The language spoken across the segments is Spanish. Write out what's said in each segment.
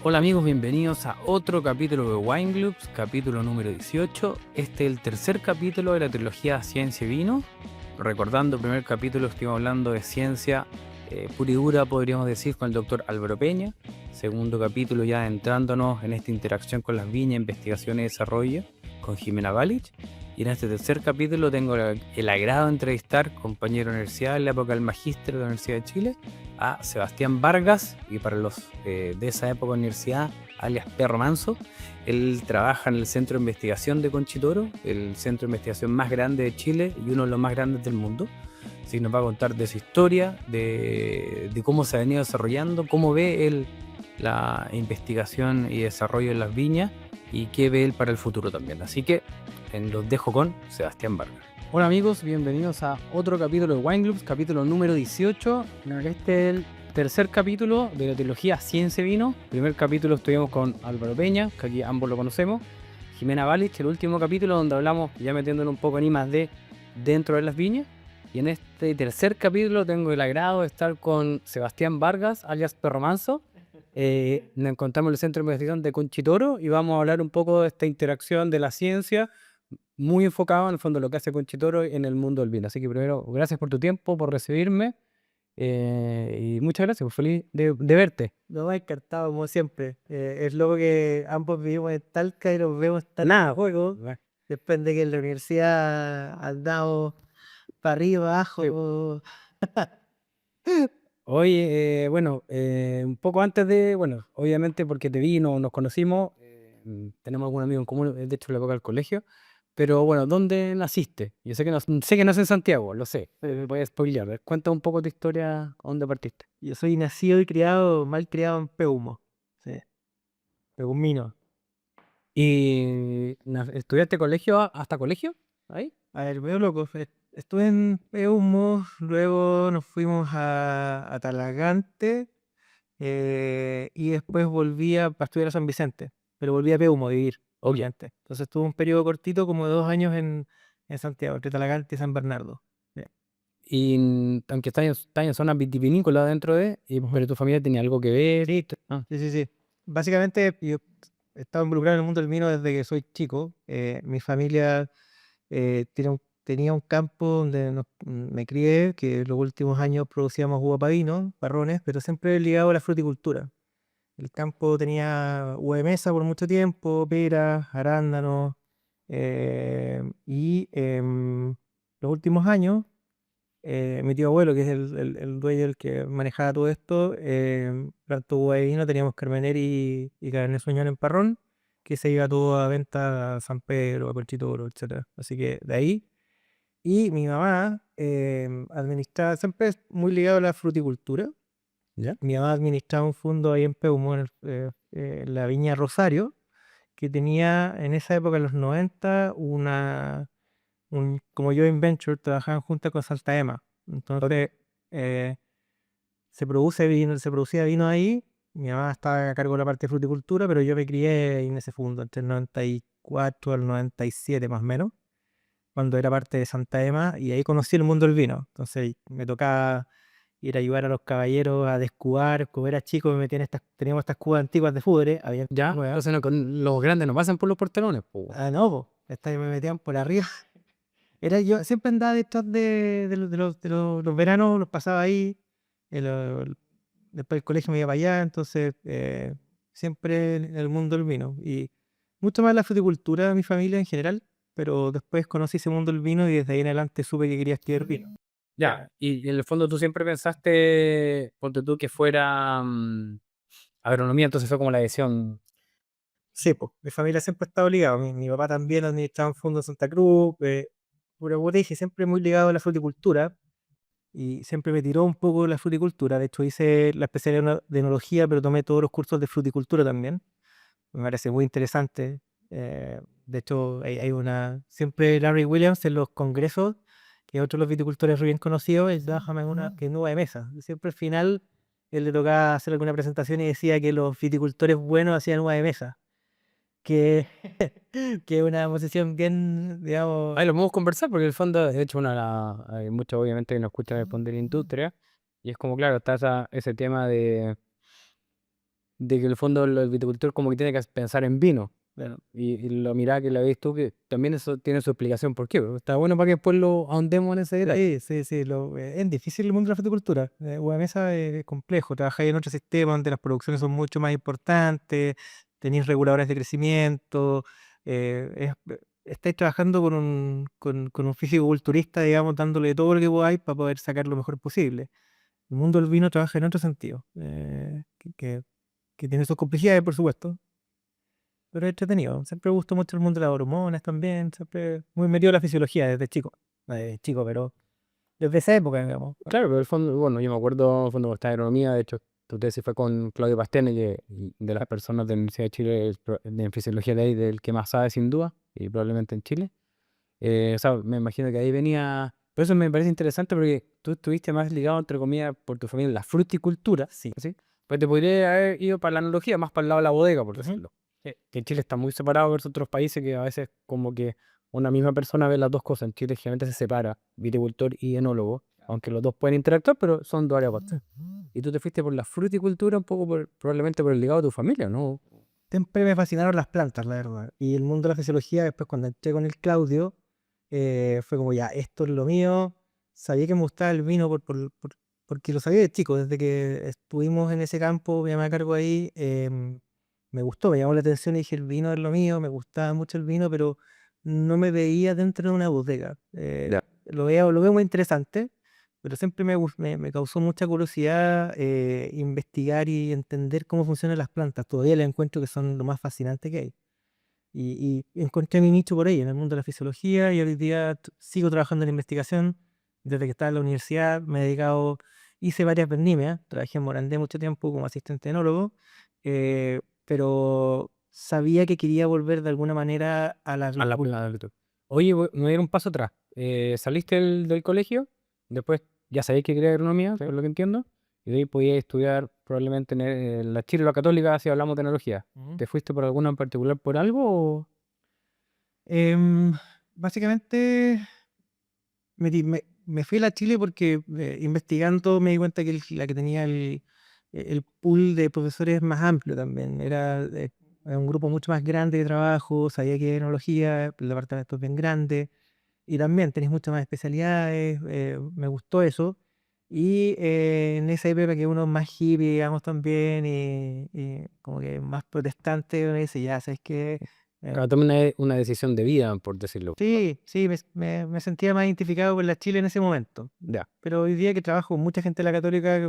Hola amigos, bienvenidos a otro capítulo de Wine Globes, capítulo número 18. Este es el tercer capítulo de la trilogía Ciencia y Vino. Recordando el primer capítulo estuvimos hablando de ciencia pura y dura, podríamos decir, con el doctor Álvaro Peña. Segundo capítulo ya entrándonos en esta interacción con las viñas, investigación y desarrollo con Jimena Balich. Y en este tercer capítulo tengo el agrado de entrevistar, compañero de universidad en la época del magíster de la Universidad de Chile, a Sebastián Vargas, y para los de esa época de universidad, alias Perro Manso. Él trabaja en el Centro de Investigación de Conchitoro, el centro de investigación más grande de Chile y uno de los más grandes del mundo. Así que nos va a contar de su historia, de cómo se ha venido desarrollando, cómo ve él la investigación y desarrollo en las viñas y qué ve él para el futuro también. Así que los dejo con Sebastián Vargas. Hola amigos, bienvenidos a otro capítulo de Wine Globes, capítulo número 18. Este es el tercer capítulo de la trilogía Ciencia y Vino. Primer capítulo estuvimos con Álvaro Peña, que aquí ambos lo conocemos. Jimena Balich, el último capítulo donde hablamos, ya metiéndole un poco en I+D dentro de las viñas. Y en este tercer capítulo tengo el agrado de estar con Sebastián Vargas, alias Perro Manso. Nos encontramos en el Centro de Investigación de Conchitoro y vamos a hablar un poco de esta interacción de la ciencia, muy enfocado en el fondo lo que hace Conchitoro en el mundo del vino. Así que primero, gracias por tu tiempo, por recibirme, y muchas gracias, pues feliz de verte. No, encantado como siempre. Es loco que ambos vivimos en Talca y nos vemos tan a juego. Después de que en la universidad andamos para arriba, Sí. abajo. Oye, bueno, un poco antes de, bueno, obviamente porque te vi, nos conocimos, tenemos algún amigo en común, de hecho, en la época del colegio, pero bueno, ¿dónde naciste? Yo sé que no, sé que naces en Santiago, lo sé, me voy a spoilear. Cuenta un poco tu historia, ¿dónde partiste? Yo soy nacido y criado, mal criado en Peumo. Sí, Peumino. ¿Y estudiaste colegio hasta colegio? ¿Ahí? A ver, medio loco. Estuve en Peumo, luego nos fuimos a Talagante y después volví para estudiar a San Vicente, pero volví a Peumo a vivir, Ok. obviamente. Entonces tuve un periodo cortito, como de 2 años en Santiago, entre Talagante y San Bernardo. Sí. Y aunque estás en zona vitivinícola dentro de, pero tu familia tenía algo que ver. Sí, Ah, sí, sí, sí. Básicamente yo he estado involucrado en el mundo del vino desde que soy chico. Mi familia tenía un campo donde me crié, que los últimos años producíamos uva para vino, parrones, pero siempre ligado a la fruticultura. El campo tenía uva de mesa por mucho tiempo, peras, arándanos, y los últimos años, mi tío abuelo, que es el dueño, el que manejaba todo esto, plantó uva de vino, teníamos Carmener y Cabernet Sauvignon en parrón, que se iba todo a venta a San Pedro, a Conchitoro, etcétera. Así que de ahí. Y mi mamá administraba, siempre es muy ligado a la fruticultura. ¿ya? Mi mamá administraba un fondo ahí en Peumo, en la Viña Rosario, que tenía en esa época, en los 90, como joint venture, trabajaban juntas con Saltaema. Ok. Entonces, eh, se producía vino ahí. Mi mamá estaba a cargo de la parte de fruticultura, pero yo me crié en ese fondo, entre el 94 al 97 más o menos, cuando era parte de Santa Ema, y ahí conocí el mundo del vino. Entonces me tocaba ir a ayudar a los caballeros a descubar. Como era chico, me metía teníamos estas cubas antiguas de fudre, había Ya, nuevas. entonces no, los grandes no pasan por los portelones, po. Ah, no, po, estas me metían por arriba. Yo siempre andaba detrás de los veranos, los pasaba ahí. el- el- Después del colegio me iba para allá, entonces siempre en el mundo del vino. Y mucho más la fruticultura de mi familia en general, pero después conocí ese mundo del vino y desde ahí en adelante supe que quería estudiar vino. Ya, y en el fondo tú siempre pensaste, ponte tú, que fuera agronomía, entonces fue como la decisión. Sí, pues, mi familia siempre ha estado ligada. Mi papá también administraba un fondo en Santa Cruz, pero como te dije, siempre muy ligado a la fruticultura y siempre me tiró un poco la fruticultura. De hecho, hice la especialidad de enología, pero tomé todos los cursos de fruticultura también. Me parece muy interesante. De hecho, siempre Larry Williams en los congresos, que es otro de los viticultores bien conocidos, él trabaja en una que es nueva de mesa. Siempre al final él le tocaba hacer alguna presentación y decía que los viticultores buenos hacían nueva de mesa, que, que es una posición bien, digamos. Ahí lo podemos conversar porque en el fondo, de hecho, hay muchos obviamente que nos escuchan responder industria, y es como, claro, está ese tema de de que en el fondo el viticultor como que tiene que pensar en vino. Claro. Y lo mirá que la ves tú, que también eso tiene su explicación por qué. Pero está bueno para que después lo ahondemos en ese detalle. Sí. Es difícil el mundo de la fruticultura. Mesa es complejo. Trabajáis en otro sistema donde las producciones son mucho más importantes, tenéis reguladores de crecimiento. Estáis trabajando con un fisicoculturista, digamos, dándole todo lo que podáis para poder sacar lo mejor posible. El mundo del vino trabaja en otro sentido, que tiene sus complejidades, por supuesto, pero es entretenido. Siempre me gustó mucho el mundo de las hormonas también, siempre muy metido en la fisiología desde chico. Desde chico, pero desde esa época, digamos. Claro, pero el fondo, bueno, yo me acuerdo, el fondo de agronomía, de hecho, tu tesis fue con Claudio Pastene, que de las personas de la Universidad de Chile, de fisiología de ahí, del que más sabe sin duda, y probablemente en Chile. O sea, me imagino que ahí venía. Por eso me parece interesante porque tú estuviste más ligado, entre comillas, por tu familia, en la fruticultura, Sí. ¿sí? Pues te podría haber ido para la analogía, más para el lado de la bodega, por Ujú. decirlo. Que en Chile está muy separado versus otros países que a veces como que una misma persona ve las dos cosas. En Chile generalmente se separa viticultor y enólogo, aunque los dos pueden interactuar, pero son dos áreas aparte. Y tú te fuiste por la fruticultura un poco probablemente por el ligado de tu familia, ¿no? Siempre me fascinaron las plantas, la verdad. Y el mundo de la fisiología, después cuando entré con el Claudio, fue como ya, esto es lo mío. Sabía que me gustaba el vino porque lo sabía de chico, desde que estuvimos en ese campo, me llamé a cargo ahí, me gustó, me llamó la atención y dije, el vino es lo mío, me gustaba mucho el vino, pero no me veía dentro de una bodega. Ya. Lo veo muy interesante, pero siempre me causó mucha curiosidad investigar y entender cómo funcionan las plantas. Todavía les encuentro que son lo más fascinante que hay. Y encontré mi nicho por ahí, en el mundo de la fisiología, y hoy día sigo trabajando en la investigación. Desde que estaba en la universidad me he dedicado, hice varias vendimias, trabajé en Morandé mucho tiempo como asistente enólogo, pero sabía que quería volver de alguna manera a la A la agricultura. plena de. Oye, me voy a ir un paso atrás. Saliste del colegio, después ya sabías que querías agronomía, por lo que entiendo, y de ahí podías estudiar probablemente en la Chile la Católica, si hablamos de tecnología. ¿Te fuiste por alguna en particular por algo o? Em, Básicamente me fui a la Chile porque investigando me di cuenta que la que tenía el pool de profesores más amplio también. Era un grupo mucho más grande de trabajo, sabía que tecnología, el departamento es bien grande y también tenéis muchas más especialidades, me gustó eso. Y en esa época que uno es más hippie, digamos, también, y como que más protestante, uno dice, ya, ¿sabes qué? Claro, tomé una decisión de vida, por decirlo. Sí, me sentía más identificado con la Chile en ese momento. Ya. Pero hoy día que trabajo con mucha gente de la Católica,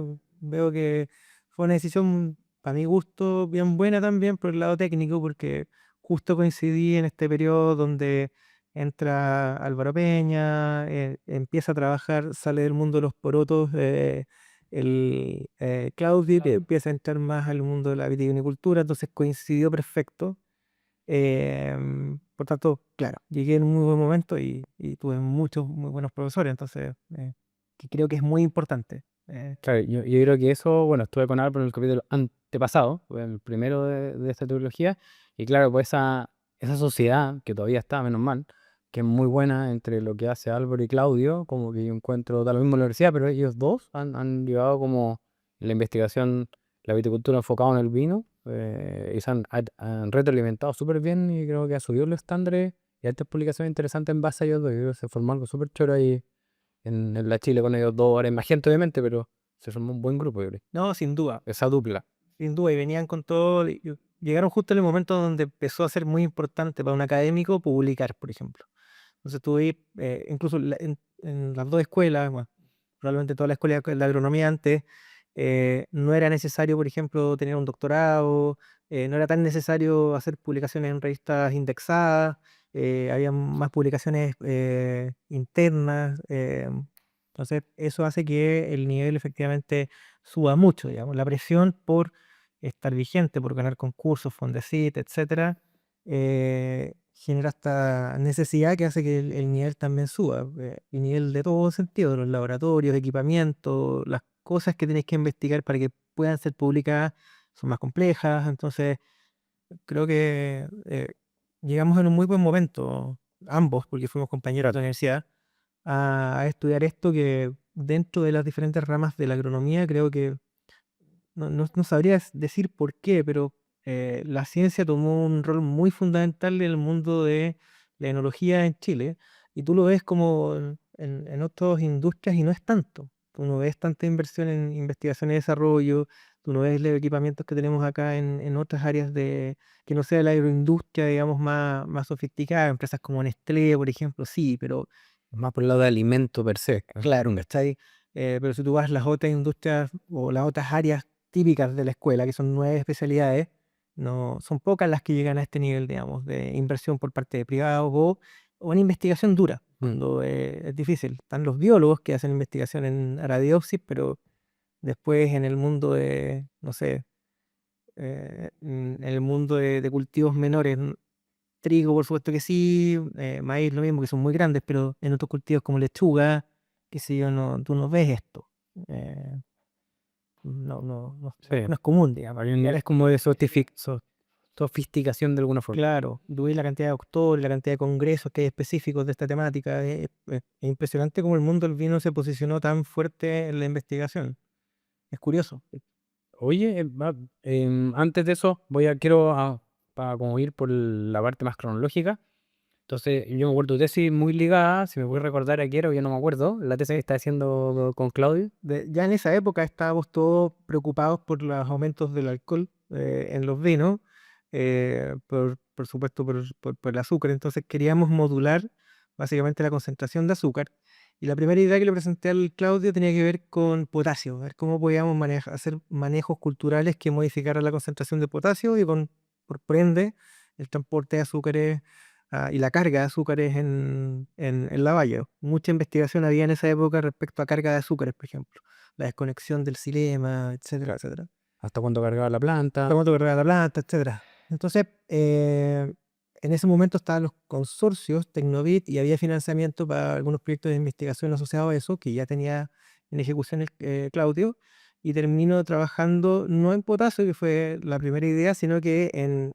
veo que fue una decisión, para mi gusto, bien buena también por el lado técnico, porque justo coincidí en este periodo donde entra Álvaro Peña, empieza a trabajar, sale del mundo de los porotos, Claudio, que empieza a entrar más al mundo de la vitivinicultura, entonces coincidió perfecto. Por tanto, claro, llegué en un muy buen momento y tuve muchos muy buenos profesores, entonces que creo que es muy importante. Claro, yo creo que eso, bueno, estuve con Álvaro en el capítulo antepasado, fue el primero de esta trilogía, y claro, pues esa sociedad, que todavía está, menos mal, que es muy buena entre lo que hace Álvaro y Claudio, como que yo encuentro, da lo mismo en la universidad, pero ellos dos han llevado como la investigación, la viticultura enfocada en el vino, y se han retroalimentado súper bien, y creo que ha subido los estándares, y hay publicaciones interesantes en base a ellos dos, y creo que se formó algo súper choro ahí en la Chile con ellos dos, ahora es más gente obviamente, pero se formó un buen grupo, yo creo. No, sin duda, Esa dupla. sin duda, y venían con todo, llegaron justo en el momento donde empezó a ser muy importante para un académico publicar, por ejemplo. Entonces tuve, incluso en las dos escuelas, bueno, probablemente toda la escuela de agronomía antes, no era necesario, por ejemplo, tener un doctorado, no era tan necesario hacer publicaciones en revistas indexadas, había más publicaciones internas, entonces eso hace que el nivel efectivamente suba mucho, digamos, la presión por estar vigente, por ganar concursos, Fondesit, etcétera, genera esta necesidad que hace que el nivel también suba, el nivel de todo sentido, de los laboratorios, equipamiento, las cosas que tenéis que investigar para que puedan ser publicadas son más complejas, entonces creo que llegamos en un muy buen momento, ambos, porque fuimos compañeros de la universidad, a estudiar esto que dentro de las diferentes ramas de la agronomía creo que no sabría decir por qué, pero la ciencia tomó un rol muy fundamental en el mundo de la enología en Chile, y tú lo ves como en otras industrias y no es tanto. Tú no ves tanta inversión en investigación y desarrollo, tú no ves los equipamientos que tenemos acá en otras áreas que no sea la agroindustria, digamos, más sofisticada, empresas como Nestlé, por ejemplo, sí, pero Más por el lado de alimento per se. claro, ¿cachai? Pero si tú vas a las otras industrias o las otras áreas típicas de la escuela, que son 9 especialidades, no, son pocas las que llegan a este nivel, digamos, de inversión por parte de privados o en investigación dura, cuando es difícil. Están los biólogos que hacen investigación en arabidopsis, pero después en el mundo de, no sé, en el mundo de cultivos menores, trigo, por supuesto que sí, maíz lo mismo, que son muy grandes, pero en otros cultivos como lechuga, qué sé yo, no, tú no ves esto. Eh, Sí. no es común, digamos. Hay un nivel como de sofisticación de alguna forma. Claro, tú ves la cantidad de autores, la cantidad de congresos que hay específicos de esta temática. Es impresionante cómo el mundo del vino se posicionó tan fuerte en la investigación. Es curioso. Oye, antes de eso, para como ir por la parte más cronológica. Entonces, yo me acuerdo de tu tesis muy ligada, si me puedes recordar a qué era, yo no me acuerdo, la tesis que está haciendo con Claudio. Ya en esa época estábamos todos preocupados por los aumentos del alcohol en los vinos, por supuesto por el azúcar, entonces queríamos modular básicamente la concentración de azúcar. Y la primera idea que le presenté al Claudio tenía que ver con potasio, ver cómo podíamos hacer manejos culturales que modificaran la concentración de potasio y por ende el transporte de azúcares y la carga de azúcares en la valla. Mucha investigación había en esa época respecto a carga de azúcares, por ejemplo, la desconexión del xilema, etcétera, etcétera. Hasta cuando cargaba la planta. Cuánto cargaba la planta, etcétera. Entonces, en ese momento estaban los consorcios Tecnobit y había financiamiento para algunos proyectos de investigación asociados a eso, que ya tenía en ejecución el Claudio, y terminó trabajando no en potasio, que fue la primera idea, sino que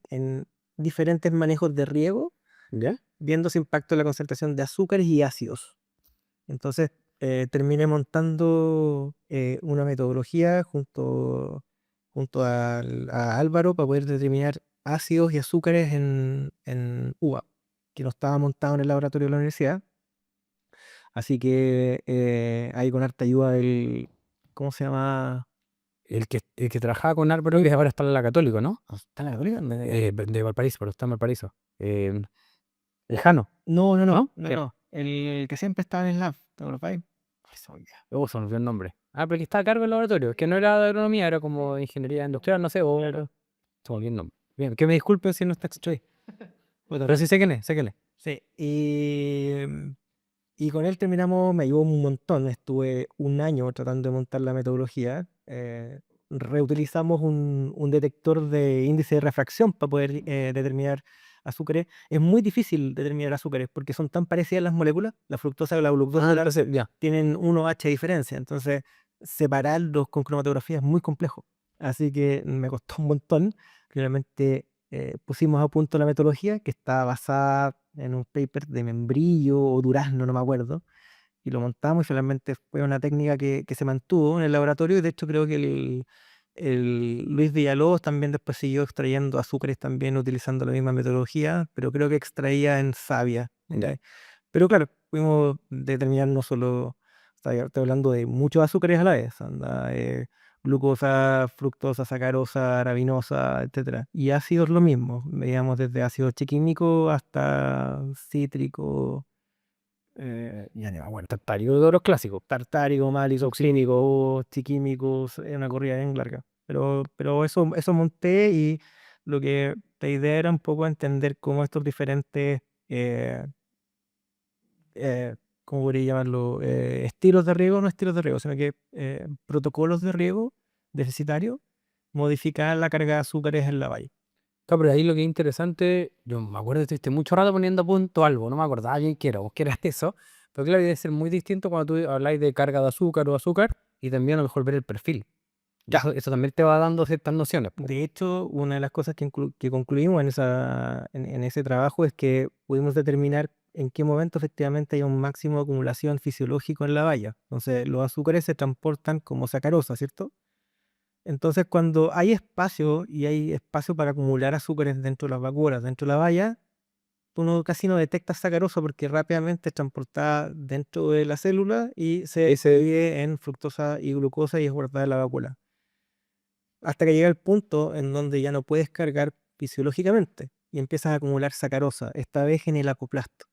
en diferentes manejos de riego ¿Ya? viendo ese impacto en la concentración de azúcares y ácidos. Entonces, terminé montando una metodología junto a Álvaro para poder determinar ácidos y azúcares en uva, que no estaba montado en el laboratorio de la universidad. Así que ahí con harta ayuda del, ¿cómo se llama? El que trabajaba con Álvaro y ahora está en la Católica, ¿no? ¿Está en la Católica? De Valparaíso, pero está en Valparaíso. Lejano, No, no, no, ¿no? no, Sí. no. El que siempre estaba en el lab, ¿te acuerdas? Ay, se me olvidó. Se me olvidó el nombre. Ah, pero que estaba a cargo del laboratorio, que no era de agronomía, era como de ingeniería industrial, no sé, Claro. se me olvidó el nombre. Bien, que me disculpen si no está escuchando ahí. Puta, Pero sí sé quién es, sé quién es. sí, y con él terminamos, me ayudó un montón, estuve un año tratando de montar la metodología. Reutilizamos un detector de índice de refracción para poder determinar azúcares. Es muy difícil determinar azúcares porque son tan parecidas las moléculas, la fructosa y la glucosa Entonces, ya. tienen 1H de diferencia, entonces separarlos con cromatografía es muy complejo. Así que me costó un montón. Finalmente pusimos a punto la metodología que está basada en un paper de membrillo o durazno, no me acuerdo, y lo montamos y finalmente fue una técnica que se mantuvo en el laboratorio y de hecho creo que el Luis Villalobos también después siguió extrayendo azúcares también utilizando la misma metodología, pero creo que extraía en savia. Ya. Pero claro, pudimos determinar no solo, estoy hablando de muchos azúcares a la vez, anda, glucosa, fructosa, sacarosa, arabinosa, etcétera. Y ácidos lo mismo, veíamos desde ácido chiquímico hasta cítrico, Ya ni me acuerdo. Tartario de los clásicos. tartárico, malisoxínico, chiquímicos, es una corrida bien larga. Pero eso monté y la idea era un poco entender cómo estos diferentes eh, ¿cómo podría llamarlo? Estilos de riego, no estilos de riego, sino que protocolos de riego deficitario modificar la carga de azúcares en la valla. Claro, pero ahí lo que es interesante, yo me acuerdo que estuviste mucho rato poniendo a punto algo, no me acordaba bien qué era eso, pero claro, debe ser muy distinto cuando tú habláis de carga de azúcar o azúcar y también a lo mejor ver el perfil. Y Ya. eso también te va dando ciertas nociones, po. De hecho, una de las cosas que concluimos en ese trabajo es que pudimos determinar en qué momento efectivamente hay un máximo de acumulación fisiológico en la valla. Entonces, los azúcares se transportan como sacarosa, ¿cierto? Entonces, cuando hay espacio para acumular azúcares dentro de las vacuolas, dentro de la valla, tú casi no detectas sacarosa porque rápidamente es transportada dentro de la célula y se divide en fructosa y glucosa y es guardada en la vacuola. Hasta que llega el punto en donde ya no puedes cargar fisiológicamente y empiezas a acumular sacarosa, esta vez en el apoplasto,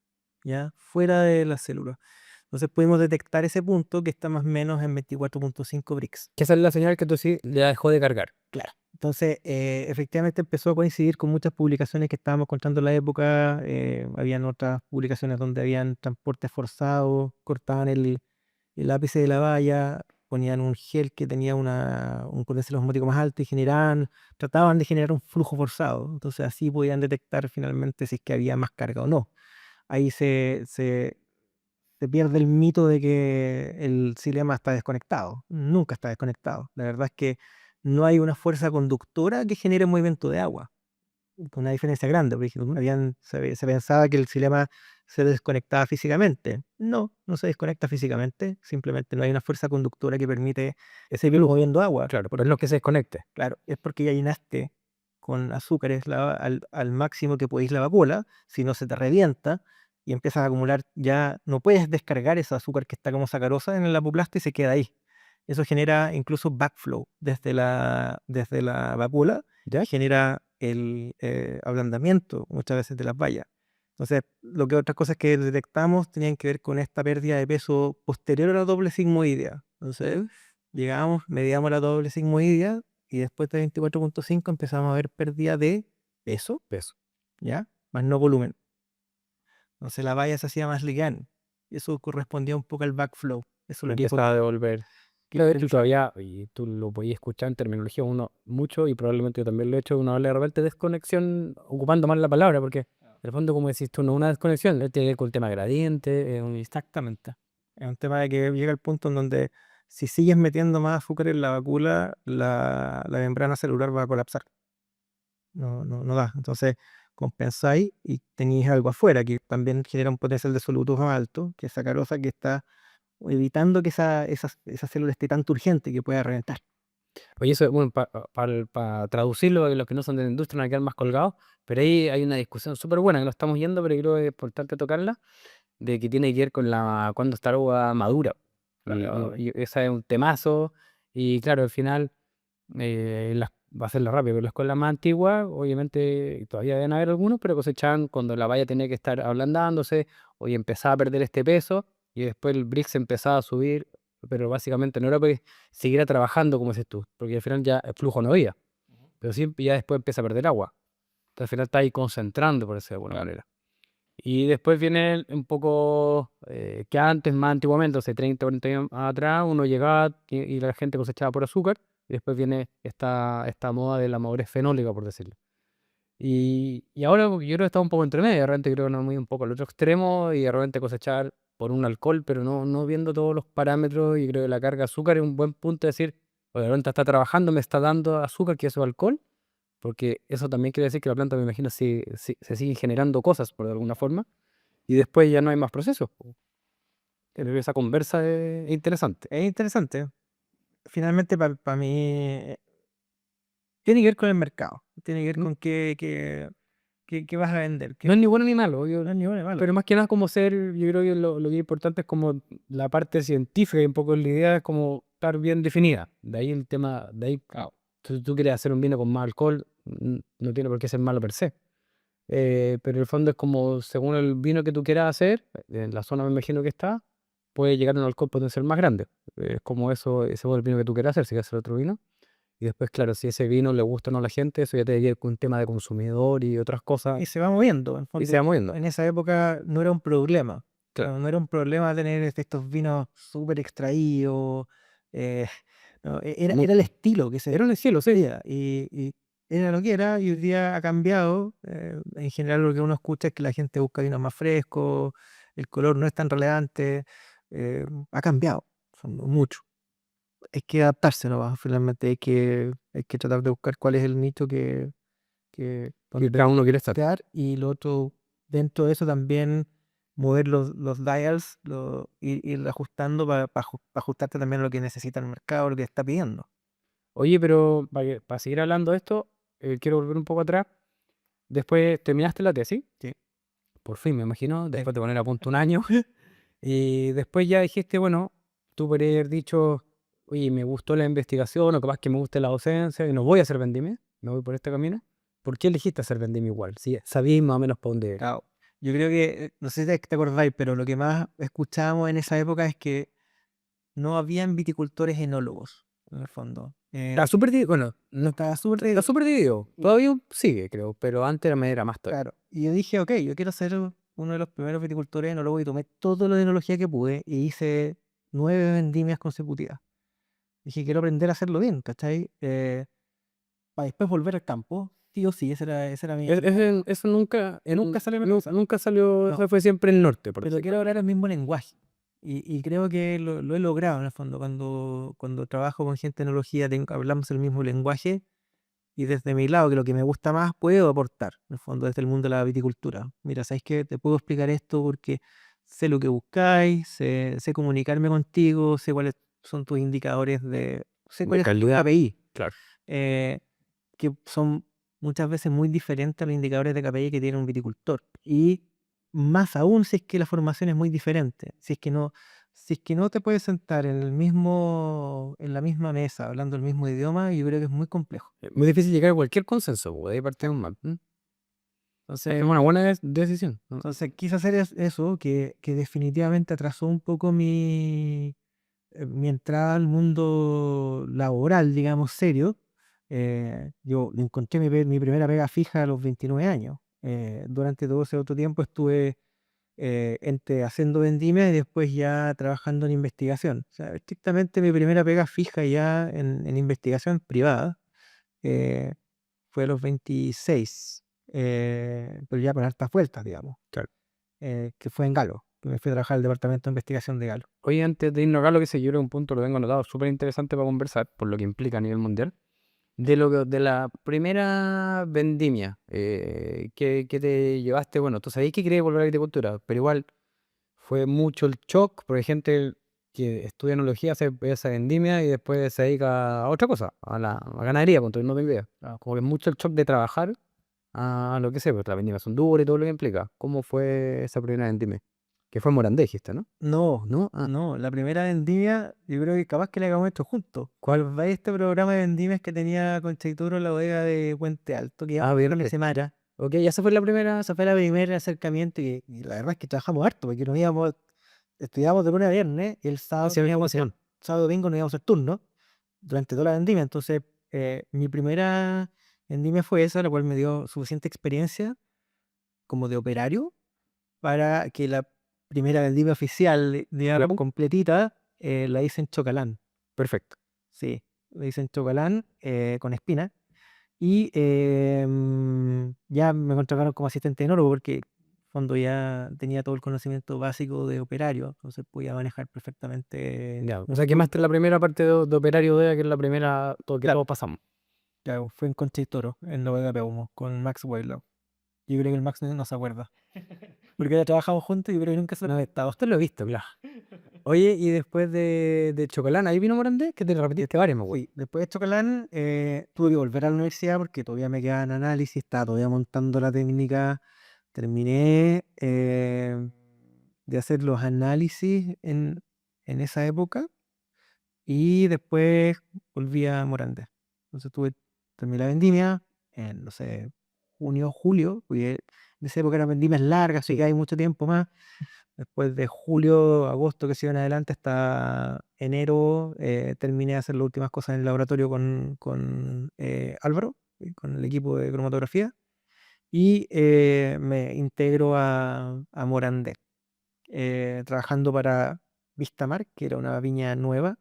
ya fuera de la célula. Entonces pudimos detectar ese punto que está más o menos en 24.5 Brix. Que esa es la señal que tú sí ya dejó de cargar. Claro. Entonces, efectivamente empezó a coincidir con muchas publicaciones que estábamos contando en la época. Habían otras publicaciones donde habían transportes forzados, cortaban el ápice de la valla, ponían un gel que tenía un potencial osmótico más alto y trataban de generar un flujo forzado. Entonces así podían detectar finalmente si es que había más carga o no. Ahí se pierde el mito de que el xilema está desconectado. Nunca está desconectado. La verdad es que no hay una fuerza conductora que genere movimiento de agua. Con una diferencia grande, porque se pensaba que el xilema se desconectaba físicamente. No, no se desconecta físicamente, simplemente no hay una fuerza conductora que permite seguir moviendo agua. Claro, pero es lo que se desconecte. Claro, es porque ya llenaste con azúcares al máximo que podéis la vacuola, si no se te revienta y empiezas a acumular, ya no puedes descargar ese azúcar que está como sacarosa en el apoplasto y se queda ahí. Eso genera incluso backflow desde la vacuola, ¿Ya? genera el ablandamiento muchas veces de las vallas. Entonces, lo que otras cosas que detectamos tenían que ver con esta pérdida de peso posterior a la doble sigmoidea. Entonces, llegamos, medíamos la doble sigmoidea y después de 24.5 empezamos a ver pérdida de peso, Peso. ¿ya? Más no volumen. Entonces la valla se hacía más liviana. Y eso correspondía un poco al backflow. Eso es lo Y que empezaba a devolver. que Claro, de hecho todavía, y tú lo podías escuchar en terminología uno mucho, y probablemente yo también lo he hecho, uno habla de repente de desconexión, ocupando mal la palabra, porque en el fondo, como decís tú, no es una desconexión, tiene que ver con el tema gradiente, exactamente. Es un tema de que llega el punto en donde si sigues metiendo más azúcar en la vacuola, la membrana celular va a colapsar. No da. Entonces compensáis y tenéis algo afuera que también genera un potencial de solutos más alto, que es sacarosa que está evitando que esa célula esté tan turgente que pueda reventar. Oye, eso, bueno, para traducirlo, los que no son de la industria van a quedar más colgados, pero ahí hay una discusión súper buena, que lo estamos yendo, pero creo que es importante tocarla, de que tiene que ver con cuando está la uva madura. Claro. Y ese es un temazo, y claro, al final va a ser rápido, pero las escuelas más antiguas, obviamente, todavía deben haber algunos, pero cosechaban cuando la valla tenía que estar ablandándose, o y empezaba a perder este peso, y después el Brix empezaba a subir, pero básicamente no era porque siguiera trabajando, como dices tú, porque al final ya el flujo no había, pero sí ya después empieza a perder agua. Entonces al final está ahí concentrando, por decirlo de alguna manera. Y después viene un poco que antes, más antiguamente, hace 30, 40 años atrás, uno llegaba y la gente cosechaba por azúcar, y después viene esta moda de la madurez fenólica, por decirlo. Y ahora yo creo que está un poco entre medio, de repente creo que nos muy un poco al otro extremo y de repente cosechar por un alcohol, pero no viendo todos los parámetros, y creo que la carga de azúcar es un buen punto de decir, oye, la planta está trabajando, me está dando azúcar, que eso es alcohol, porque eso también quiere decir que la planta, me imagino, se siguen generando cosas por de alguna forma, y después ya no hay más procesos. Creo que esa conversa es interesante. Es interesante. Finalmente, para mí, tiene que ver con el mercado. Tiene que ver Mm, con qué vas a vender. No es ni bueno ni malo, obvio, No es ni bueno ni malo. pero más que nada como ser, yo creo que lo que es importante es como la parte científica, y un poco la idea es como estar bien definida. De ahí el tema, de ahí, claro, si tú quieres hacer un vino con más alcohol, no tiene por qué ser malo per se. Pero el fondo es como, según el vino que tú quieras hacer, en la zona me imagino que está, puede llegar a un alcohol potencial más grande. Es como eso, ese es el vino que tú quieras hacer, si quieres hacer otro vino. Y después, claro, si ese vino le gusta o no a la gente, eso ya te lleva con un tema de consumidor y otras cosas, Y se va moviendo. En y fondo, se va moviendo. en esa época no era un problema. Claro. No era un problema tener estos vinos súper extraídos. eh, no, Mu- era el estilo que se Era en el cielo, sí. veía. Y era lo que era. Y hoy día ha cambiado. En general, lo que uno escucha es que la gente busca vinos más frescos. El color no es tan relevante. Ha cambiado. Mucho. Hay que adaptarse nomás, finalmente hay que tratar de buscar cuál es el nicho Y cada uno quiere estar. crear y lo otro, dentro de eso también mover los dials, ir ajustando para ajustarte también a lo que necesita el mercado, lo que está pidiendo. Oye, pero para seguir hablando de esto, quiero volver un poco atrás. Después terminaste la tesis, Sí. por fin, me imagino, Sí. después de poner a punto un año. Y después ya dijiste, bueno, tú podrías haber dicho, oye, me gustó la investigación, o capaz que me guste la docencia, y no voy a hacer vendimia, me voy por este camino. ¿Por qué elegiste hacer vendimia igual? Si sabías más o menos para dónde ir. Claro. Yo creo que, no sé si te acordáis, pero lo que más escuchábamos en esa época es que no habían viticultores enólogos, en el fondo. Está súper dividido, bueno, no Estaba súper está súper dividido. Todavía sigue, creo, pero antes era más todavía. claro. Y yo dije, ok, yo quiero ser uno de los primeros viticultores enólogos y tomé todo lo de enología que pude y hice 9 vendimias consecutivas. Dije, quiero aprender a hacerlo bien, ¿cachai? Para después volver al campo, sí o sí, esa era mi... Eso nunca, Nunca sale en la cabeza. nunca salió, No, eso fue siempre el norte, por pero decirlo. quiero hablar el mismo lenguaje. Y creo que lo he logrado en el fondo. Cuando trabajo con gente de enología, hablamos el mismo lenguaje. Y desde mi lado, que lo que me gusta más, puedo aportar, en el fondo, desde el mundo de la viticultura. Mira, ¿sabes qué? Te puedo explicar esto porque sé lo que buscáis, sé comunicarme contigo, sé cuáles son tus indicadores sé De cuáles son tus calidad, KPI, claro. eh, que son muchas veces muy diferentes a los indicadores de KPI que tiene un viticultor. Y más aún si es que la formación es muy diferente. Si es que no te puedes sentar en la misma mesa, hablando el mismo idioma, yo creo que es muy complejo. Muy difícil llegar a cualquier consenso, pues, de ahí partimos mal. Es Entonces, una buena decisión, ¿no? entonces quise hacer eso, que definitivamente atrasó un poco mi entrada al mundo laboral, digamos, serio. Yo encontré mi primera pega fija a los 29 años. Durante todo ese otro tiempo estuve entre haciendo vendimia y después ya trabajando en investigación. O sea, estrictamente mi primera pega fija ya en investigación privada eh, fue a los 26, pero ya con hartas vueltas, digamos, Claro. que fue en Galo, que me fui a trabajar al departamento de investigación de Galo. Oye, antes de irnos acá, lo que sé, yo creo que un punto lo tengo anotado súper interesante para conversar, por lo que implica a nivel mundial. De la primera vendimia que te llevaste, bueno, tú sabías que querías volver a la agricultura, pero igual fue mucho el shock, porque hay gente que estudia enología, hace esa vendimia y después se dedica a otra cosa, a ganadería, pues entonces no tengo idea. Como que es mucho el shock de trabajar a lo que sé, pues las vendimias son duras y todo lo que implica. ¿Cómo fue esa primera vendimia? Que fue en Morandé, dijiste, ¿no? No, ¿No? no, la primera vendimia, yo creo que capaz que la hagamos esto juntos. ¿Cuál va este programa de vendimias que tenía Concheituro en la bodega de Puente Alto? Que Ah, una viernes. semana. Ok, ya esa fue la primera. Ese fue el primer acercamiento y la verdad es que trabajamos harto, porque estudiábamos de lunes a viernes y el sábado, sábado y domingo nos íbamos al turno durante toda la vendimia. Entonces, mi primera vendimia fue esa, la cual me dio suficiente experiencia como de operario para que la primera vendimia oficial, digamos, Claro. completita, la hice en Chocalán. Perfecto. Sí, la hice en Chocalán con Espina. Y ya me contrataron como asistente enólogo porque en fondo ya tenía todo el conocimiento básico de operario, entonces podía manejar perfectamente Ya. O un sea, quemaste turno. la primera parte de operario DEA, que es la primera todo que Claro, todos pasamos. claro, fue en Concha y Toro, en la bodega de Peumo, con Max Weylau. Yo creo que el Max no se acuerda. Porque ya trabajamos juntos y yo creo que nunca se lo había estado. Usted lo he visto, claro. Oye, y después de Chocolán, ¿ahí vino Morandé? Que te repetiste varias, me acuerdo. Sí, después de Chocalán tuve que volver a la universidad porque todavía me quedaban análisis, estaba todavía montando la técnica. Terminé de hacer los análisis en esa época y después volví a Morandé. Entonces terminé la vendimia en, no sé, junio, julio, porque en esa época eran vendimias largas, así que hay mucho tiempo más. Después de julio, agosto que sigan adelante hasta enero, terminé de hacer las últimas cosas en el laboratorio con Álvaro, con el equipo de cromatografía, y me integro a Morandé, trabajando para Vistamar, que era una viña nueva.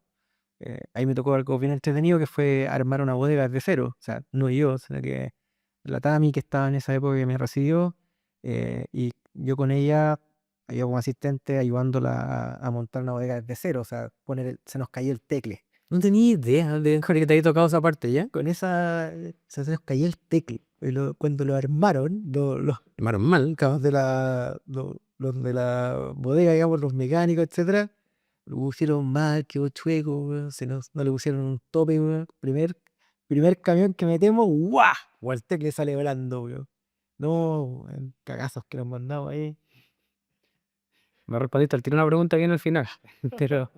Ahí me tocó algo bien entretenido que fue armar una bodega desde cero, o sea, no yo, sino que la Tami que estaba en esa época que me recibió, y yo con ella, yo como asistente ayudándola a montar una bodega desde cero, o sea, se nos cayó el tecle. No tenía idea de que te había tocado esa parte ya. Con se nos cayó el tecle. Y cuando lo armaron, Normal, cabrón. los de la bodega, digamos, los mecánicos, etcétera, lo pusieron mal, quedó chueco, weón, no le pusieron un tope, weón. Primer camión que metemos, ¡guau! Voltea que le sale volando, weón. No, weón, cagazos que nos mandamos ahí. Me respondiste al tiro una pregunta bien al final. Pero,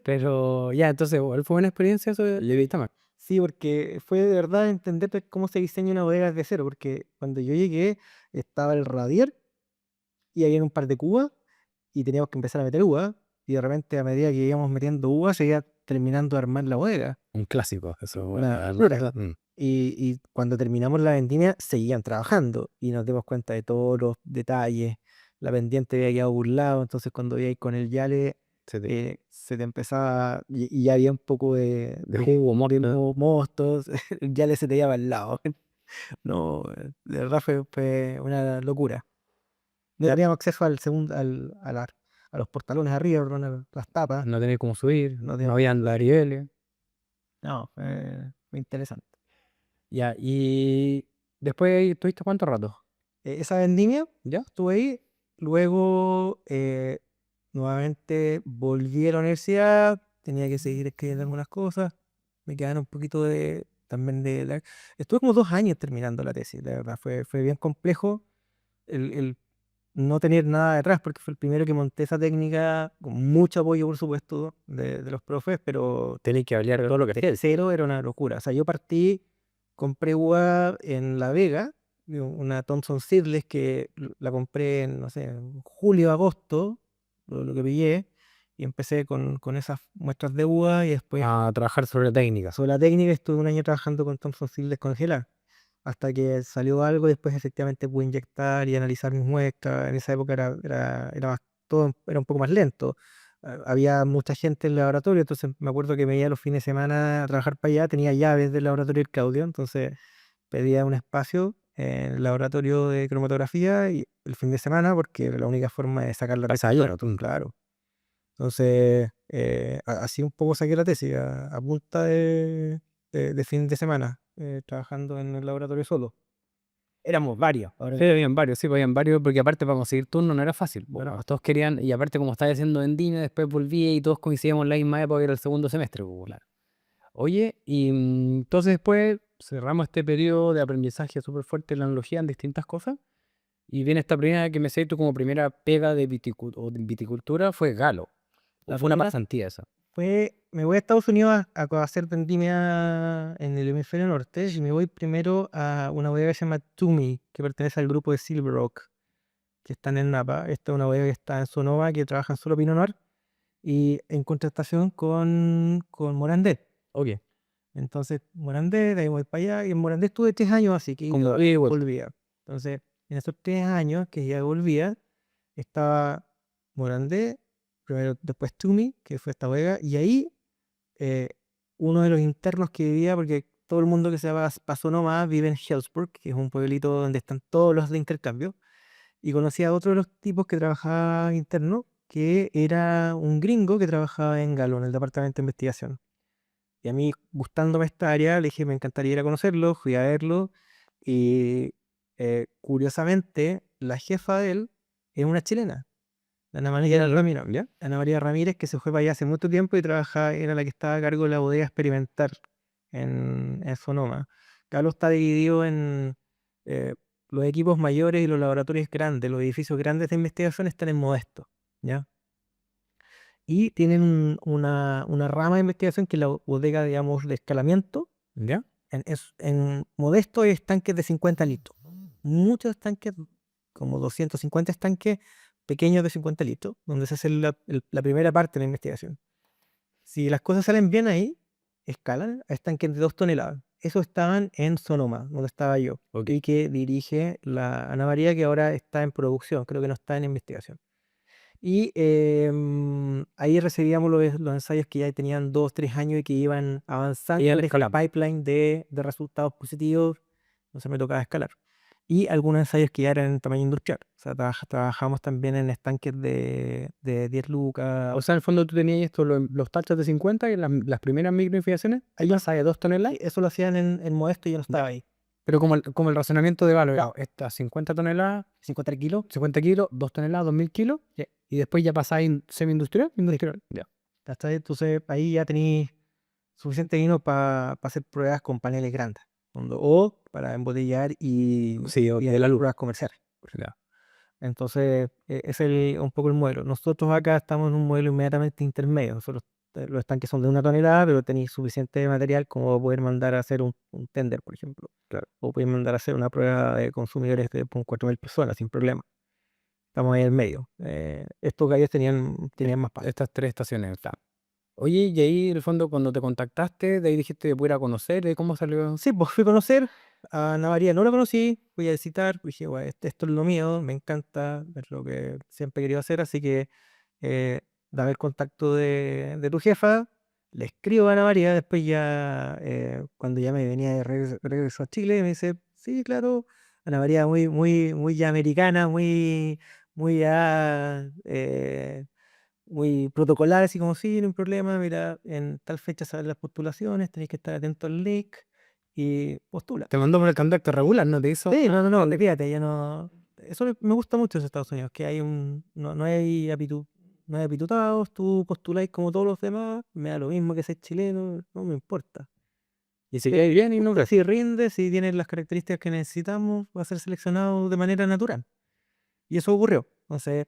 pero ya, entonces, igual fue una experiencia eso de Levitama. Sí, porque fue de verdad entender cómo se diseña una bodega desde cero, porque cuando yo llegué estaba el radier y había un par de cubas y teníamos que empezar a meter uvas y de repente a medida que íbamos metiendo uvas se iba terminando de armar la bodega. Un clásico, eso. Una Bueno, locura. Y cuando terminamos la vendimia seguían trabajando y nos dimos cuenta de todos los detalles. La pendiente había quedado burlado, entonces cuando iba ahí con el yale se te empezaba y ya había un poco de jugo, mostos, el yale se te iba al lado. No, de verdad fue una locura. No teníamos acceso al segundo, a los portalones arriba, perdón, a las tapas. no tenía cómo subir, No no teníamos- habían ariel. No, fue interesante. Ya, y después estuviste cuánto rato, Esa vendimia, ¿ya? estuve ahí. Luego, nuevamente volví a la universidad. Tenía que seguir escribiendo algunas cosas. Me quedaron un poquito también estuve como 2 años terminando la tesis, de verdad. Fue bien complejo el no tener nada detrás, porque fue el primero que monté esa técnica, con mucho apoyo, por supuesto, de los profes, pero Tenés que hablar todo lo que de cero era una locura. O sea, yo compré uva en La Vega, una Thompson Seedless que la compré en, no sé, en julio, agosto, lo que pillé, y empecé con esas muestras de uva y después, a trabajar sobre técnicas. sobre la técnica, estuve un año trabajando con Thompson Seedless congeladas, hasta que salió algo y después efectivamente pude inyectar y analizar mis muestras. En esa época todo era un poco más lento. Había mucha gente en el laboratorio, entonces me acuerdo que me iba los fines de semana a trabajar para allá, tenía llaves del laboratorio del Claudio, entonces pedía un espacio en el laboratorio de cromatografía y el fin de semana, porque era la única forma de sacar la Pasa tesis. años, tú. Claro. Entonces, así un poco saqué la tesis, a punta de fin de semana, trabajando en el laboratorio solo. Éramos varios. Ahora, Sí, habían varios, sí, pues, habían varios, porque aparte para conseguir turno no era fácil. no, Todos querían, y aparte como estaba haciendo vendimia, después volvía y todos coincidíamos en la misma época, que era el segundo semestre, pues, claro. Oye, y entonces después cerramos este periodo de aprendizaje súper fuerte en la analogía en distintas cosas, y viene esta primera que me sé tú como primera pega de viticultura, fue Galo. la Fue una primera pasantía esa. me voy a Estados Unidos a hacer vendimia en el hemisferio norte y me voy primero a una bodega que se llama Tumi, que pertenece al grupo de Silver Rock, que están en Napa. Esta es una bodega que está en Sonoma, que trabajan solo Pinot Noir y en contratación con Morandet. Ok. Entonces, Morandé, de ahí voy para allá, y en Morandé estuve 3 años, así que Como volvía. Entonces, en esos 3 años que ya volvía, estaba Morandé, primero después Tumi, que fue esta bodega, y ahí eh, uno de los internos que vivía, porque todo el mundo que se va pasó nomás vive en Hellsburg, que es un pueblito donde están todos los de intercambio, y conocí a otro de los tipos que trabajaba interno, que era un gringo que trabajaba en Galo, en el departamento de investigación. Y a mí, gustándome esta área, le dije, me encantaría ir a conocerlo, fui a verlo y curiosamente, la jefa de él es una chilena, la Ana María Ramírez. ¿Ya? Ana María Ramírez, que se fue para allá hace mucho tiempo y trabajaba, era la que estaba a cargo de la bodega experimental en Sonoma. Carlos está dividido en eh, los equipos mayores y los laboratorios grandes, los edificios grandes de investigación están en Modesto, ¿ya? Y tienen una rama de investigación que es la bodega, digamos, de escalamiento. ¿Ya? En Modesto hay estanques de 50 litros. Muchos estanques, como 250 estanques pequeños de 50 litros, donde se hace la primera parte de la investigación. Si las cosas salen bien ahí, escalan a estanques de 2 toneladas. Esos estaban en Sonoma, donde estaba yo, Ok. y que dirige la Ana María, que ahora está en producción, creo que no está en investigación. Y ahí recibíamos los ensayos que ya tenían 2, 3 años y que iban avanzando Iban en esta escalando. pipeline de resultados positivos. Entonces me tocaba escalar. Y algunos ensayos que ya eran en tamaño industrial. O sea, trabajamos también en estanques de 10 lucas. O sea, en el fondo tú tenías esto, los tachos de 50 y las primeras microinfiaciones, ahí pasaba de 2 toneladas, Eso lo hacían en Modesto y yo no estaba ahí. pero como el razonamiento de valor, Claro. estas 50 toneladas, 50 kilos. 50 kilos, 2 toneladas, 2000 kilos, Sí. y después ya pasáis en semi-industrial, industrial. Ya. ¿cachai? Entonces ahí ya tenéis suficiente vino para hacer pruebas con paneles grandes, o para embotellar Sí, y de la hacer luz. pruebas comerciales. Ya. Entonces, es un poco el modelo. Nosotros acá estamos en un modelo inmediatamente intermedio. Nosotros, los estanques son de 1 tonelada, pero tenéis suficiente material como poder mandar a hacer un tender, por ejemplo. Claro. O poder mandar a hacer una prueba de consumidores con 4.000 personas sin problema. Estamos ahí en medio. Estos gallos tenían más paso. Estas 3 estaciones están. Oye, y ahí, en el fondo, cuando te contactaste, de ahí dijiste que pudiera conocer, ¿de cómo salió? Sí, pues fui a conocer a Ana María, no la conocí, fui a visitar, dije, "Guau, esto es lo mío, me encanta, es lo que siempre he querido hacer, así que eh, dame el contacto de tu jefa, le escribo a Ana María, después ya, cuando ya me venía de regreso a Chile, me dice, sí, claro, Ana María muy, muy, muy ya americana, muy ya, muy protocolar, así como, sí, no hay problema, mira, en tal fecha salen las postulaciones, tenéis que estar atento al link y postula. Te mandó por el contacto regular, ¿no te hizo? Sí, no, fíjate, ya no. Eso me gusta mucho de Estados Unidos, que no hay no hay apitutados, tú postuláis como todos los demás, me da lo mismo que ser chileno, no me importa. Y si cae bien y no Si rinde, si tiene las características que necesitamos, va a ser seleccionado de manera natural. Y eso ocurrió. Entonces,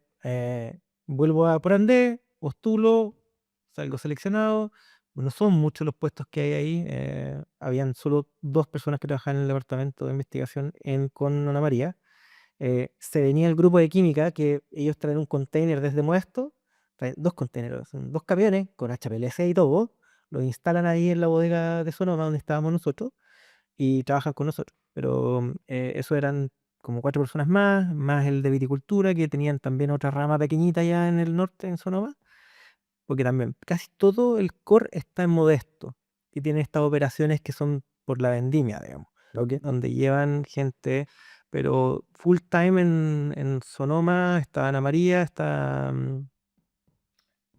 vuelvo a Porandé, postulo, salgo seleccionado. No son muchos los puestos que hay ahí. Habían solo 2 personas que trabajaban en el departamento de investigación con Ana María. Se venía el grupo de química que ellos traen un container desde Modesto, traen 2 containers, son 2 camiones con HPLC y todo, lo instalan ahí en la bodega de Sonoma donde estábamos nosotros y trabajan con nosotros. Pero eso eran como 4 personas más el de viticultura, que tenían también otra rama pequeñita allá en el norte, en Sonoma, porque también casi todo el core está en Modesto y tiene estas operaciones que son por la vendimia, digamos, Ok. donde llevan gente, pero full time en Sonoma está Ana María, está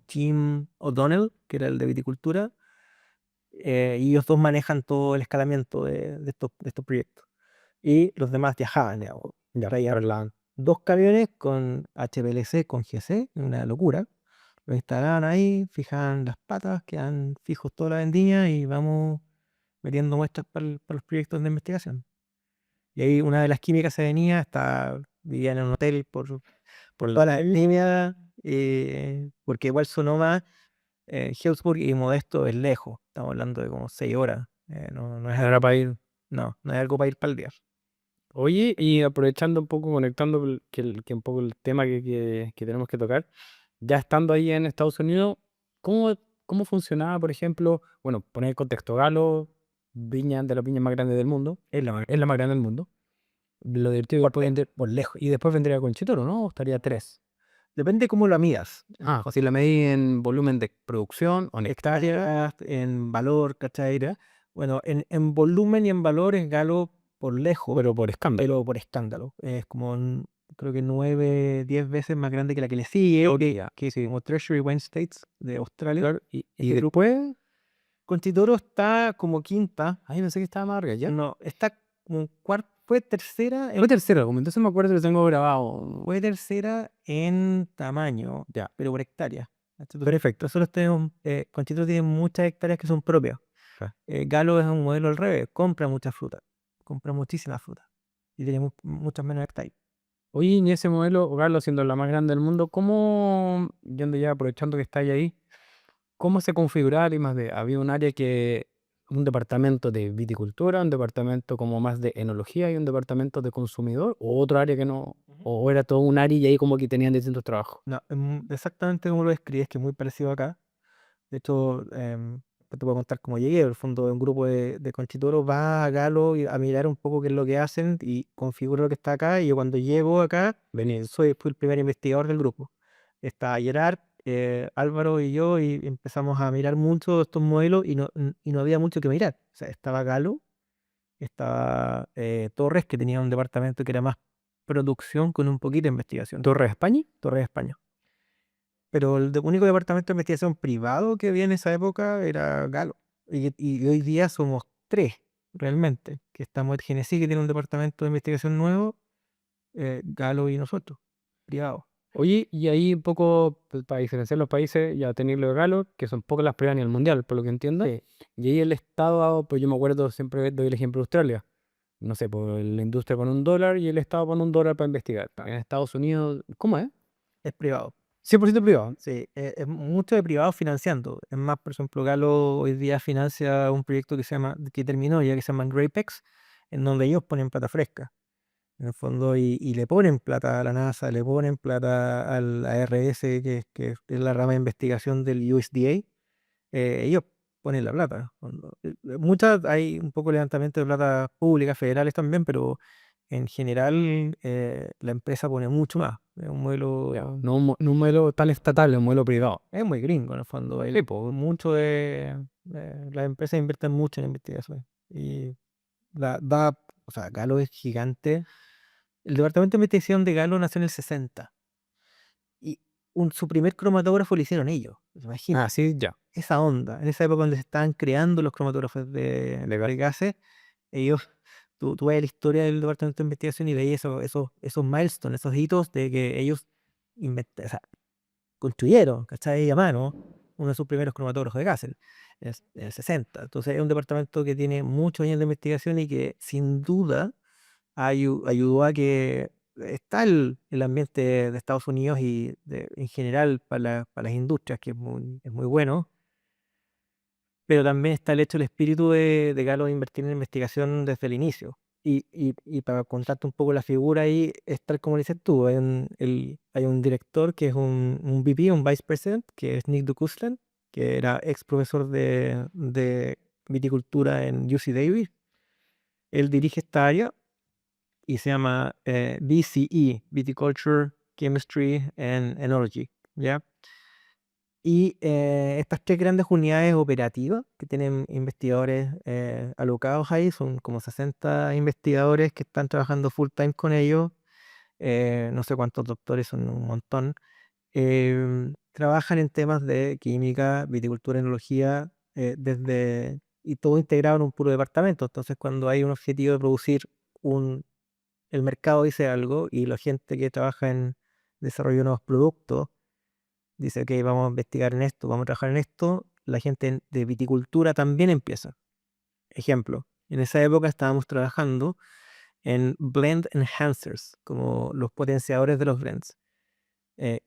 Jim O'Donnell, que era el de viticultura, y ellos dos manejan todo el escalamiento de estos proyectos. Y los demás viajaban, digamos. Ya, Traían Erlang. 2 camiones con HPLC, con GC, una locura. Lo instalaban ahí, fijaban las patas, quedan fijos toda la vendimia y vamos metiendo muestras para los proyectos de investigación. Y ahí una de las químicas se venía, vivía en un hotel por toda la vendimia, porque igual Sonoma, Hillsburg y Modesto es lejos. Estamos hablando de como 6 horas. No es, Era para ir. no es algo para ir para el día. Oye, y aprovechando un poco, conectando que un poco el tema que tenemos que tocar, ya estando ahí en Estados Unidos, ¿cómo funcionaba, por ejemplo, bueno, poner en contexto, Galo, viña de las viñas más grandes del mundo, es la más grande del mundo, lo divertido que Por puede lejos. vender por lejos, y después vendría Conchitoro, ¿no? ¿O estaría 3? Depende cómo lo midas. Si la medí en volumen de producción o en Hectáreas, en valor, ¿cachai? Bueno, en volumen y en valor es Galo por lejos, pero por escándalo. pero por escándalo. Es como, creo que 9, 10 veces más grande que la que le sigue, o Ya, que es como Treasury Wine States de Australia. claro, y Ese grupo. después, Conchitoro está como quinta, ahí pensé que estaba más arriba, ¿ya? no, está como cuarta, fue tercera, Fue tercero, como entonces me acuerdo que lo tengo grabado. en tamaño, Ya, pero por hectárea. perfecto. Nosotros tenemos, Conchitoro tiene muchas hectáreas que son propias. Ja. Galo es un modelo al revés, compra mucha fruta, compra muchísima fruta y tiene muchas menos hectáreas. Oye, y en ese modelo, Galo siendo la más grande del mundo, ¿cómo, yendo ya aprovechando que estáis ahí, cómo se configuraba el I+D? Había un área un departamento de viticultura, un departamento como más de enología y un departamento de consumidor, o otro área que no, Ujú. o era todo un área y ahí como que tenían distintos trabajos. No, exactamente como lo describes, que es muy parecido acá. De hecho, te puedo contar cómo llegué. El fondo de un grupo de conchitoros va a Galo a mirar un poco qué es lo que hacen y configura lo que está acá. Y yo cuando llego acá, Venía, fui el primer investigador del grupo. Está Gerard, Álvaro y yo, y empezamos a mirar mucho estos modelos y no había mucho que mirar. O sea, estaba Galo, estaba Torres, que tenía un departamento que era más producción con un poquito de investigación. Torre de España. Torres de España. Pero el único departamento de investigación privado que había en esa época era Galo. Y hoy día somos 3, realmente, que estamos en Genesí, que tiene un departamento de investigación nuevo, Galo y nosotros, privado. Oye, y ahí un poco, pues, para diferenciar los países, ya tenéis los Galo, que son pocas las pruebas ni el mundial, por lo que entiendo. Sí, Y ahí el Estado, pues yo me acuerdo, siempre doy el ejemplo de Australia. No sé, pues la industria pone $1 y el Estado pone $1 para investigar. En Estados Unidos, ¿cómo es? es privado. 100% privado. Sí, es mucho de privados financiando. Es más, por ejemplo, Galo hoy día financia un proyecto que se llama, que terminó ya, que se llama Grapex, en donde ellos ponen plata fresca, en el fondo, y le ponen plata a la NASA, le ponen plata al ARS, que es la rama de investigación del USDA. Ellos ponen la plata. Muchas, hay un poco de levantamiento de plata pública, federales también, pero en general la empresa pone mucho más. Es un Ya, modelo, no un modelo tan estatal, es un modelo privado. es muy gringo en el fondo. Sí, pues. Mucho de las empresas invierten mucho en investigación. Y da, o sea, Galo es gigante. El departamento de investigación de Galo nació en el 60 y su primer cromatógrafo lo hicieron ellos. Imagínate Ah, sí, ya. esa onda, en esa época donde se estaban creando los cromatógrafos Legal. de gases, ellos, tú ves la historia del departamento de investigación y veis esos milestones, esos hitos de que ellos o sea, construyeron, ¿cachai? A mano, uno de sus primeros cromatógrafos de gases, en el 60. Entonces es un departamento que tiene muchos años de investigación y que sin duda ayudó a que está el ambiente de Estados Unidos y en general para las industrias, que es muy bueno, pero también está el hecho, el espíritu de Galo de invertir en investigación desde el inicio. Y para contarte un poco la figura ahí, es tal como dices tú, hay un director que es un VP, un Vice President, que es Nick Dukuslan, que era ex profesor de viticultura en UC Davis. Él dirige esta área y se llama VCE, Viticulture, Chemistry and Energy, ¿ya? Y estas tres grandes unidades operativas que tienen investigadores alocados ahí, son como 60 investigadores que están trabajando full time con ellos, no sé cuántos doctores, son un montón. Trabajan en temas de química, viticultura, enología, y todo integrado en un puro departamento. Entonces, cuando hay un objetivo de producir el mercado dice algo y la gente que trabaja en desarrollo de nuevos productos dice, ok, vamos a investigar en esto, vamos a trabajar en esto, la gente de viticultura también empieza. Ejemplo, en esa época estábamos trabajando en blend enhancers, como los potenciadores de los blends.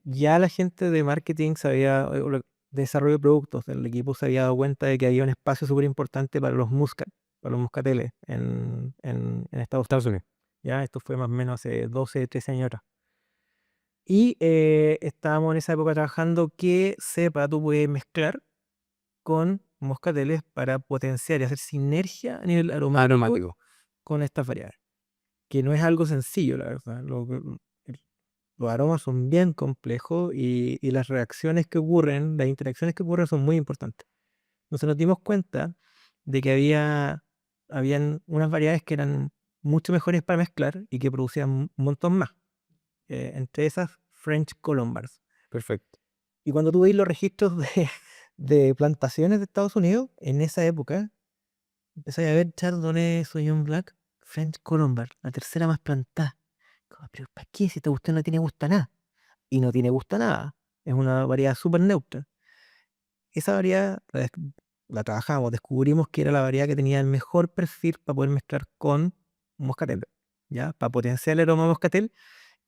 Ya la gente de marketing sabía, de desarrollo de productos del equipo se había dado cuenta de que había un espacio súper importante para los muscat, para los muscateles en Estados Unidos. Ya, esto fue más o menos hace 12, 13 años atrás. Y estábamos en esa época trabajando qué cepa tú puedes mezclar con moscateles para potenciar y hacer sinergia a nivel aromático Aromático. con estas variedades. Que no es algo sencillo, la verdad. Los aromas son bien complejos y las reacciones que ocurren, las interacciones que ocurren son muy importantes. Entonces nos dimos cuenta de que habían unas variedades que eran mucho mejores para mezclar y que producían un montón más. Entre esas, French Colombars. Perfecto. Y cuando tú veis los registros de plantaciones de Estados Unidos, en esa época, empezáis a ver Chardonnay, Sauvignon Black, French Colombar, la tercera más plantada. Como, pero ¿para qué si esta cuestión no tiene gusto a nada? Y no tiene gusto a nada. Es una variedad súper neutra. Esa variedad la trabajamos, descubrimos que era la variedad que tenía el mejor perfil para poder mezclar con moscatel, ¿ya? Para potenciar el aroma moscatel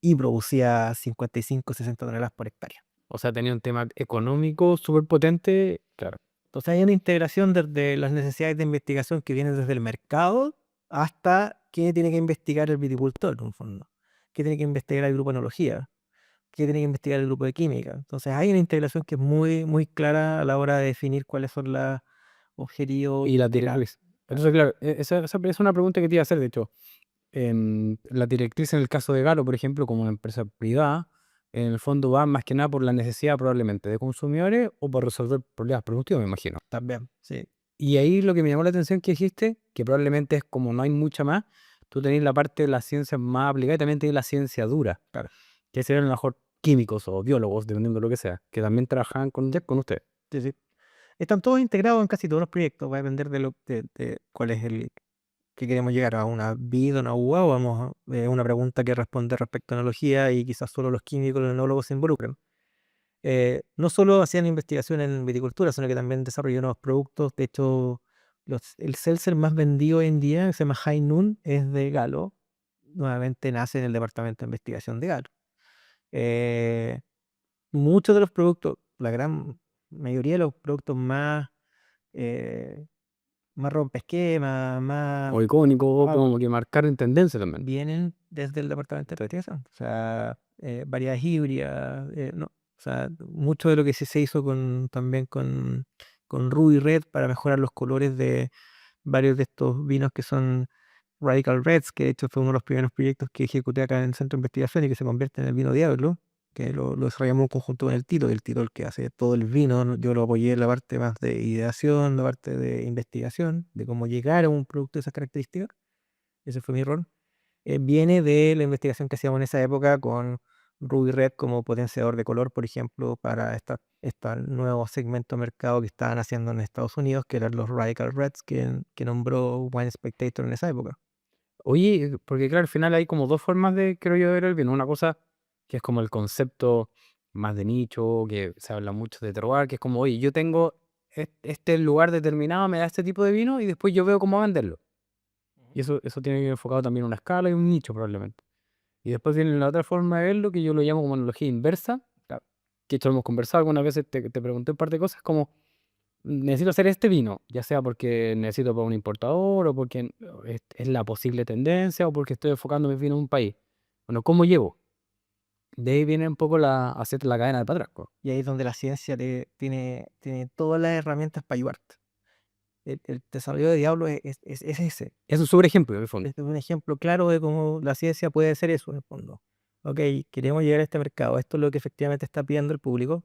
y producía 55, 60 toneladas por hectárea. O sea, tenía un tema económico súper potente. Claro. Entonces hay una integración desde las necesidades de investigación que vienen desde el mercado hasta qué tiene que investigar el viticultor, en un fondo. Qué tiene que investigar el grupo de enología, qué tiene que investigar el grupo de química. Entonces hay una integración que es muy, muy clara a la hora de definir cuáles son los objetivos Y las integrales. directrices. Entonces, claro, esa es una pregunta que te iba a hacer, de hecho. La directriz en el caso de Galo, por ejemplo, como una empresa privada, en el fondo va más que nada por la necesidad probablemente de consumidores o por resolver problemas productivos, me imagino. También, sí. Y ahí lo que me llamó la atención que dijiste, que probablemente es como no hay mucha más, tú tenés la parte de la ciencia más aplicada y también tenés la ciencia dura, Claro. que serían a lo mejor químicos o biólogos, dependiendo de lo que sea, que también trabajan con usted. Sí, sí. Están todos integrados en casi todos los proyectos, va a depender de cuál es ¿Qué queremos llegar? ¿A una vid, a una uva o vamos a una pregunta que responde respecto a enología y quizás solo los químicos, los enólogos se involucran? No solo hacían investigación en viticultura, sino que también desarrollaron nuevos productos. De hecho, el seltzer más vendido hoy en día, que se llama High Noon, es de Galo. Nuevamente nace en el departamento de investigación de Galo. Eh, Muchos de los productos, la gran mayoría de los productos eh, más rompesquemas, más O icónico, ah, como que marcaron tendencia también. vienen desde el departamento de investigación. O sea, variedades híbridas, no, o sea, mucho de lo que sí se hizo también con Ruby Red para mejorar los colores de varios de estos vinos que son Radical Reds, que de hecho fue uno de los primeros proyectos que ejecuté acá en el Centro de Investigación y que se convierte en el vino Diablo, que lo desarrollamos en conjunto con el Tito el que hace todo el vino. Yo lo apoyé en la parte más de ideación, la parte de investigación, de cómo llegar a un producto de esas características. Ese fue mi rol. Viene de la investigación que hacíamos en esa época con Ruby Red como potenciador de color, por ejemplo, para esta nuevo segmento de mercado que estaban haciendo en Estados Unidos, que eran los Radical Reds que nombró Wine Spectator en esa época. Oye, porque claro, al final hay como dos formas de, creo yo, de ver el vino. Una cosa que es como el concepto más de nicho, que se habla mucho de terroir, que es como, oye, yo tengo este lugar determinado, me da este tipo de vino y después yo veo cómo venderlo. Y eso tiene que ir enfocado también en una escala y un nicho probablemente. Y después viene la otra forma de verlo, que yo lo llamo como analogía inversa, que esto lo hemos conversado algunas veces, te pregunté un par de cosas, como necesito hacer este vino, ya sea porque necesito para un importador o porque es la posible tendencia o porque estoy enfocando mis vinos en un país. Bueno, ¿cómo llevo? De ahí viene un poco hacer la cadena de para atrás, po. Y ahí es donde la ciencia tiene todas las herramientas para ayudarte. El desarrollo de Diablo es ese. Es un súper ejemplo, en el fondo. Este es un ejemplo claro de cómo la ciencia puede hacer eso en el fondo. Ok, queremos llegar a este mercado. Esto es lo que efectivamente está pidiendo el público.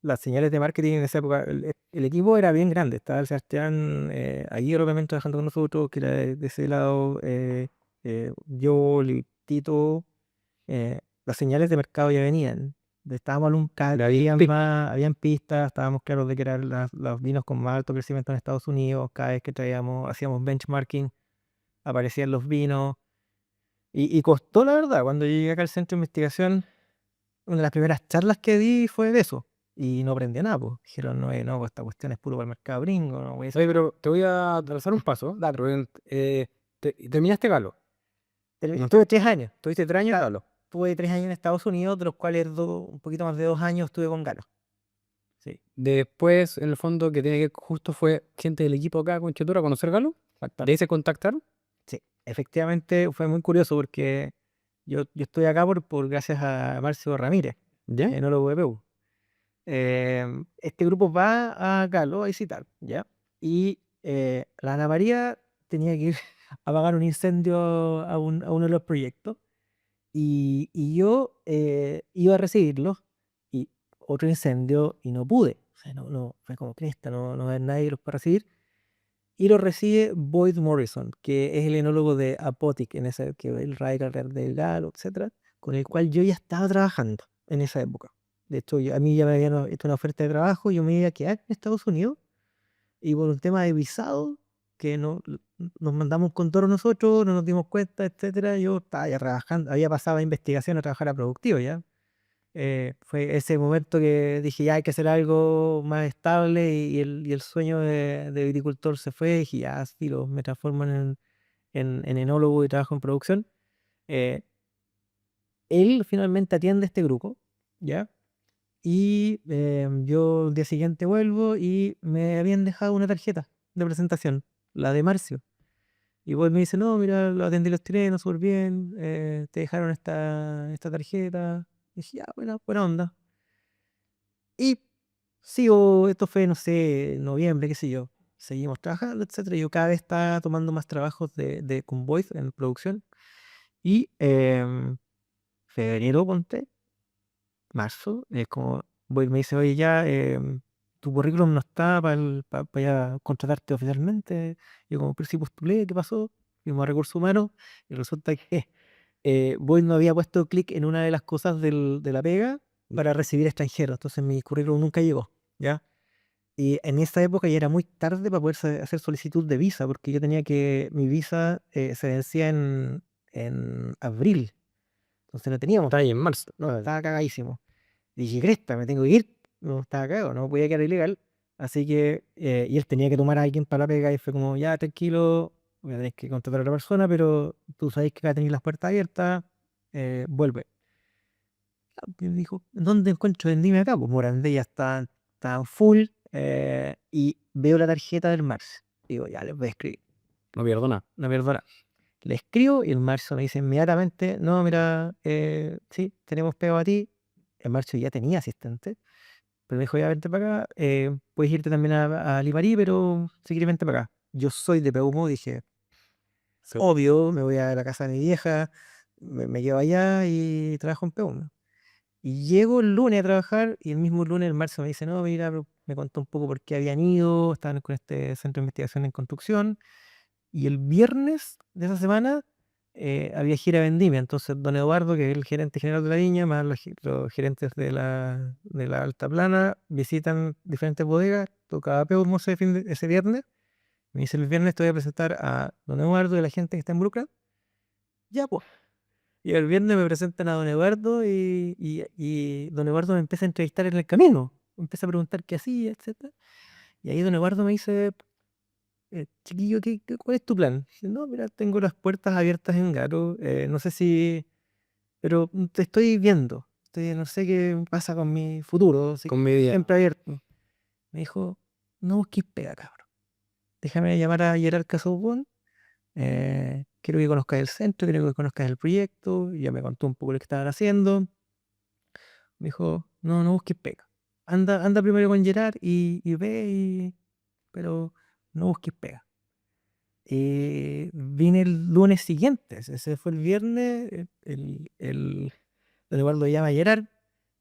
Las señales de marketing en esa época, el equipo era bien grande. Estaba el Sebastián Aguirre, obviamente, trabajando con nosotros, que era de ese lado, yo, Tito. Las señales de mercado ya venían. Estábamos en un CAC, habían pistas, estábamos claros de que eran los vinos con más alto crecimiento en Estados Unidos. Cada vez que hacíamos benchmarking, aparecían los vinos. Y costó, la verdad, cuando llegué acá al centro de investigación, una de las primeras charlas que di fue de eso. Y no aprendí nada, pues. Dijeron, no, no, pues esta cuestión es puro para el mercado gringo, no voy a Oye, pero te voy a trazar un paso. Dale. Rubén. Terminaste Galo. No tuve 3 años, tuviste 3 años, Galo. Tuve 3 años en Estados Unidos, de los cuales un poquito más de 2 años estuve con Galo. Sí, Después, en el fondo, que tiene que ver justo fue gente del equipo acá con Chetura a conocer Galo. De ahí se contactaron. sí. Efectivamente fue muy curioso porque yo estoy acá por gracias a Marcio Ramírez, ¿Ya? enólogo de PEU. Este grupo va a Galo a visitar, ¿ya? Y la Ana María tenía que ir a apagar un incendio a uno de los proyectos y yo iba a recibirlo y otro incendio y no pude. O sea, no, fue como cresta, no hay nadie que los pueda recibir. Y lo recibe Boyd Morrison, que es el enólogo de Apotic, que es el Radical Red del Galo, etcétera, con el cual yo ya estaba trabajando en esa época. De hecho, a mí ya me habían hecho una oferta de trabajo, yo me iba a quedar en Estados Unidos y por un tema de visado, que nos mandamos un contorno nosotros, no nos dimos cuenta, etcétera, yo estaba ya trabajando, había pasado a investigación a trabajar a productivo ya. Fue ese momento que dije, ya hay que hacer algo más estable y el sueño de viticultor se fue. Dije, ya, sí, me transformo en enólogo y trabajo en producción. Eh, Él finalmente atiende este grupo, ¿ya? Y yo el día siguiente vuelvo y me habían dejado una tarjeta de presentación, la de Marcio. Y vos me dice, no, mira, lo atendí los chilenos súper bien, te dejaron esta tarjeta. Y dije, ya, buena onda. Y sigo, esto fue, no sé, noviembre, qué sé yo. Seguimos trabajando, etcétera. Yo cada vez estaba tomando más trabajos con Voice en producción. Y febrero, ponte, marzo, es como Voice me dice, oye, ya, tu currículum no está para ya contratarte oficialmente. Yo como, pero si postulé, ¿qué pasó? Fuimos a recursos humanos y resulta que Voice no había puesto clic en una de las cosas de la pega para recibir extranjeros. Entonces mi currículum nunca llegó, ¿ya? Y en esa época ya era muy tarde para poder hacer solicitud de visa, porque yo tenía que, mi visa se vencía en abril, entonces no teníamos, Está ahí en marzo. no, estaba cagadísimo. Y dije, cresta, me tengo que ir, no estaba cagado, no podía quedar ilegal. Así que, y él tenía que tomar a alguien para la pega y fue como, ya, tranquilo, voy a tener que contratar a otra persona, pero tú sabes que va a tener las puertas abiertas, vuelve. Y me dijo, ¿dónde encuentro vendime acá? Pues Morandé ya está full, y veo la tarjeta del Marx. Digo, ya, les voy a escribir, No pierdo nada. no pierdo nada. Le escribo y el Marzo me dice inmediatamente, no, mira, sí, tenemos pego a ti. El Marzo ya tenía asistente, pero me dijo, ya, vente para acá, puedes irte también a Limarí, pero si quieres vente para acá. Yo soy de Peumo, dije, Sí. obvio, me voy a la casa de mi vieja, me quedo allá y trabajo en Peumo. Y llego el lunes a trabajar y el mismo lunes el marzo me dice, no, mira, pero me contó un poco por qué habían ido, estaban con este centro de investigación en construcción. Y el viernes de esa semana había gira vendimia. Entonces, don Eduardo, que es el gerente general de la viña, más los gerentes de la Alta Plana, visitan diferentes bodegas, tocaba Peumo ese viernes. Me dice, el viernes te voy a presentar a don Eduardo y a la gente que está involucrada. Ya, pues. Y el viernes me presentan a don Eduardo y don Eduardo me empieza a entrevistar en el camino. Me empieza a preguntar qué hacía, etcétera. Y ahí don Eduardo me dice, chiquillo, ¿cuál es tu plan? Dice, no, mira, tengo las puertas abiertas en Garo. No sé si, pero te estoy viendo. No sé qué pasa con mi futuro. Así Con que mi día. siempre abierto. Me dijo, no busques pega, cabrón. Déjame llamar a Gerard Casaubon. Quiero que conozcas el centro, quiero que conozcas el proyecto. Y ya me contó un poco lo que estaban haciendo. Me dijo, no, no busques pega. Anda primero con Gerard y ve, pero no busques pega. Vine el lunes siguiente, ese fue el viernes, don Eduardo llama a Gerard,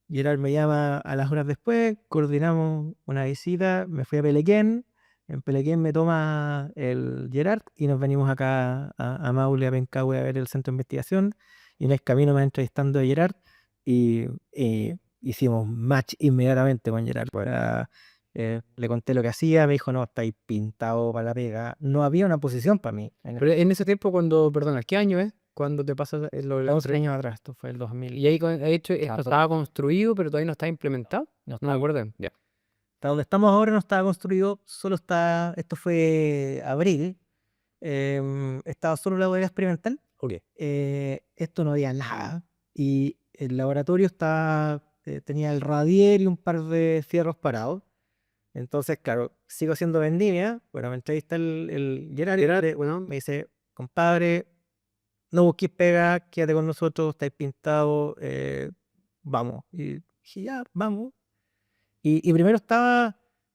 Gerard me llama a las horas después, coordinamos una visita, me fui a Pelequén, en Pelequén me toma el Gerard y nos venimos acá a Maule, a Pencahue, a ver el centro de investigación, y en el camino me va entrevistando a Gerard y hicimos match inmediatamente con Gerard. Le conté lo que hacía, me dijo, no, estáis pintado para la pega. No había una posición para mí. Pero en ese tiempo, cuando, perdona, ¿qué año es? Cuando te pasa lo del 11 años atrás, esto fue el 2000. Y ahí, de hecho, esto Claro. estaba construido, pero todavía no está implementado. No No me está. acuerdo. Ya. Hasta donde estamos ahora no estaba construido, solo está, esto fue abril, estaba solo la bodega experimental, Ok. esto no había nada, y el laboratorio tenía el radier y un par de fierros parados, entonces claro, sigo haciendo vendimia, bueno, me entrevista el Gerard, bueno, me dice, compadre, no busques pega, quédate con nosotros, estáis pintados, vamos, y dije, ya, vamos. Y primero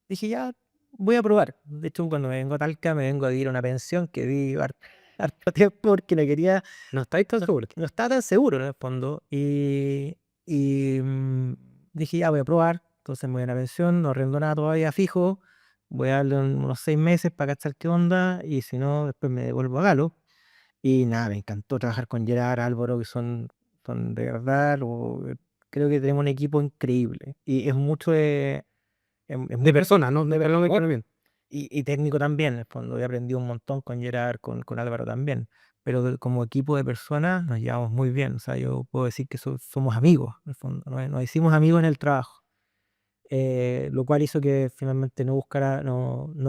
dije, ya, voy a probar. De hecho, cuando me vengo a Talca, me vengo a ir a una pensión que di harto tiempo porque no quería, No estáis tan seguros. no estaba tan seguro en el fondo. Y dije, ya, voy a probar. Entonces me voy a una pensión, no arrendo nada todavía fijo. Voy a darle unos 6 meses para cachar qué onda y si no, después me devuelvo a Galo. Y nada, me encantó trabajar con Gerard, Álvaro, que son de verdad, creo que tenemos un equipo increíble. Y es mucho es De mucho personas, ¿no? de De perdón, persona bien. y técnico también, en el fondo. He aprendido un montón con Gerard, con Álvaro también. Pero como equipo de personas nos llevamos muy bien. O sea, yo puedo decir que somos amigos, en el fondo. Nos hicimos amigos en el trabajo. Lo cual hizo que finalmente no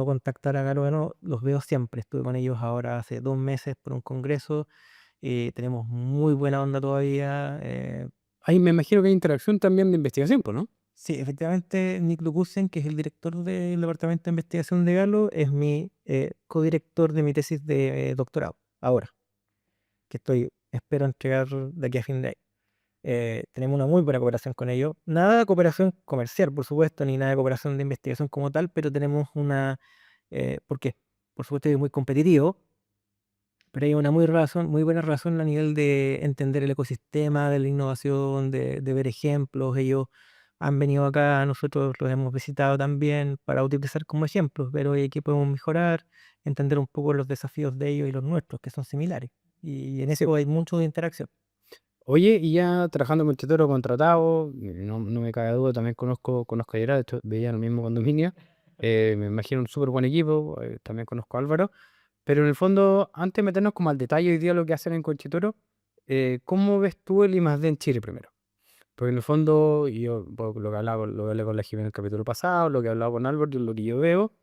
contactara a Galo, no, los veo siempre. Estuve con ellos ahora hace 2 meses por un congreso. Tenemos muy buena onda todavía. Ahí me imagino que hay interacción también de investigación, pues, ¿no? Sí, efectivamente, Nick Lukusen, que es el director del Departamento de Investigación de Galo, es mi codirector de mi tesis de doctorado, ahora, que espero entregar de aquí a fin de año. Tenemos una muy buena cooperación con ellos. Nada de cooperación comercial, por supuesto, ni nada de cooperación de investigación como tal, pero tenemos porque, por supuesto, es muy competitivo, pero hay una muy buena razón a nivel de entender el ecosistema, de la innovación, de ver ejemplos. Ellos han venido acá, nosotros los hemos visitado también para utilizar como ejemplos, pero aquí podemos mejorar, entender un poco los desafíos de ellos y los nuestros, que son similares. Y en Sí. eso hay mucho de interacción. Oye, y ya trabajando con Chetero contratado, no me cabe duda, también conozco a Gerard, de hecho, veía en el mismo condominio. Me imagino un súper buen equipo, también conozco a Álvaro, pero en el fondo, antes de meternos como al detalle hoy día lo que hacen en Conchitoro, ¿cómo ves tú el I+D en Chile primero? Porque en el fondo, y yo lo que hablaba, lo que hablé con la Jimena en el capítulo pasado, lo que hablaba con Álvaro, y lo que yo veo,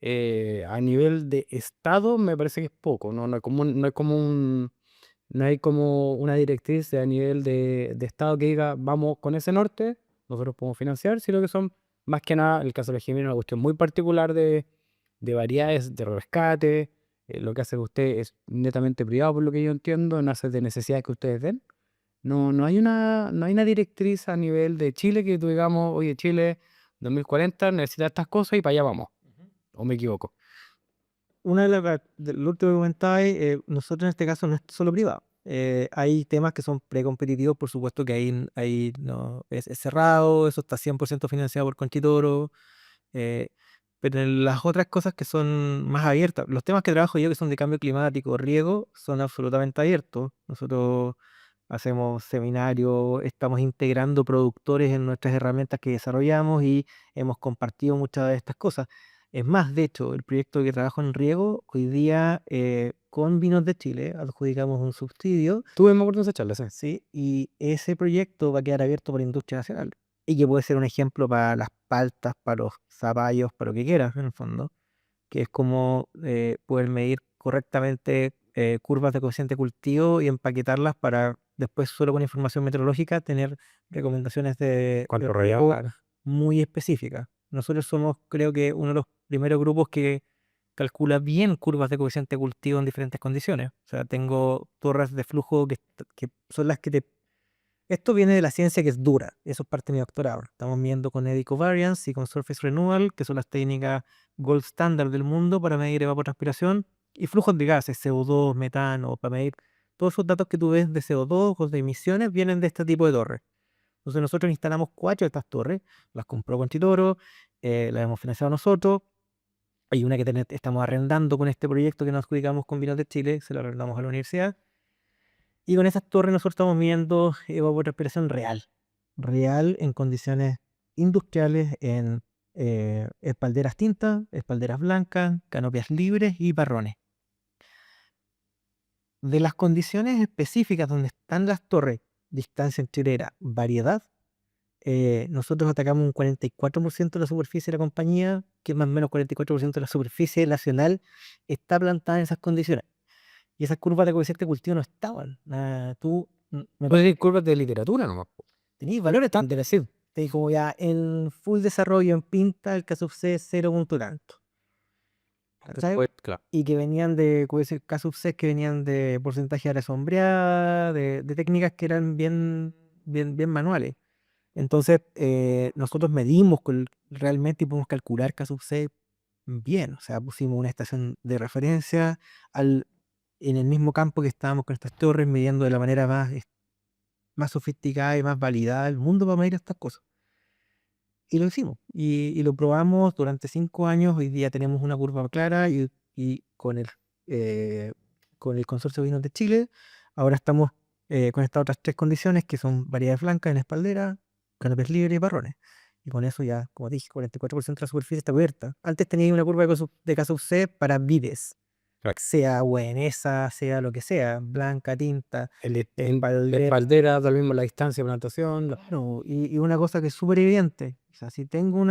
a nivel de Estado me parece que es poco, ¿no? No hay como una directriz a nivel de Estado que diga, vamos con ese norte, nosotros podemos financiar, sino que son más que nada, el caso de la Jimena, una cuestión muy particular de variedades de rescate. Lo que hace usted es netamente privado, por lo que yo entiendo, nace de necesidades que ustedes ven. No hay una directriz a nivel de Chile que tú digamos, oye, Chile 2040 necesita estas cosas y para allá vamos. ¿O me equivoco? Una de lo último que comentaba, nosotros en este caso no es solo privado. Hay temas que son precompetitivos, por supuesto que ahí no, es cerrado, eso está 100% financiado por Conchitoro. eh, pero en las otras cosas que son más abiertas, los temas que trabajo yo que son de cambio climático, riego, son absolutamente abiertos. Nosotros hacemos seminarios, estamos integrando productores en nuestras herramientas que desarrollamos y hemos compartido muchas de estas cosas. Es más, de hecho, el proyecto que trabajo en riego, hoy día con Vinos de Chile adjudicamos un subsidio, Tuve, me acuerdo de esa charla, sí. ¿sí? Y ese proyecto va a quedar abierto por industria nacional y que puede ser un ejemplo para las paltas, para los zapallos, para lo que quieras, en el fondo, que es como poder medir correctamente curvas de coeficiente de cultivo y empaquetarlas para después, solo con información meteorológica, tener recomendaciones de ¿Cuánto riego rayaba? muy específicas. Nosotros somos, creo que, uno de los primeros grupos que calcula bien curvas de coeficiente de cultivo en diferentes condiciones. O sea, tengo torres de flujo que son las que te... Esto viene de la ciencia que es dura, eso es parte de mi doctorado. Estamos viendo con Eddy Covariance y con Surface Renewal, que son las técnicas gold standard del mundo para medir evapotranspiración y flujos de gases, CO2, metano, para medir todos esos datos que tú ves de CO2 o de emisiones vienen de este tipo de torres. Entonces nosotros instalamos 4 de estas torres, las compró Conchitoro, las hemos financiado nosotros. Hay una que estamos arrendando con este proyecto que nos adjudicamos con Vinos de Chile, se la arrendamos a la universidad. Y con esas torres nosotros estamos viendo evapotranspiración real, real en condiciones industriales, en espalderas tintas, espalderas blancas, canopias libres y parrones. De las condiciones específicas donde están las torres, distancia entre era variedad, nosotros atacamos un 44% de la superficie de la compañía, que más o menos 44% de la superficie nacional está plantada en esas condiciones. Y esas curvas de coeficiente de cultivo no estaban. Tú me Puede decir curvas de literatura nomás, po. tenías valores tan decir. Te digo, ya en full desarrollo en Pinta, el caso C es 0 punto tanto. ¿Cachai? Después, claro. Y que venían de casos C que venían de porcentaje de área sombreada, de técnicas que eran bien manuales. Entonces, nosotros medimos realmente y podemos calcular casos C bien. O sea, pusimos una estación de referencia en el mismo campo que estábamos con estas torres, midiendo de la manera más sofisticada y más validada del mundo para medir estas cosas. Y lo hicimos. Y lo probamos durante 5 años. Hoy día tenemos una curva clara y con el Consorcio de Vinos de Chile, ahora estamos con estas otras 3 condiciones que son variedades blancas en espaldera, canopias libres y parrones. Y con eso ya, como dije, 44% de la superficie está cubierta. Antes tenía una curva de caso C para vides, Claro. sea buenesa, sea lo que sea, blanca, tinta, La espaldera. espaldera, da lo mismo la distancia de plantación. Claro, y una cosa que es súper evidente, o sea, si tengo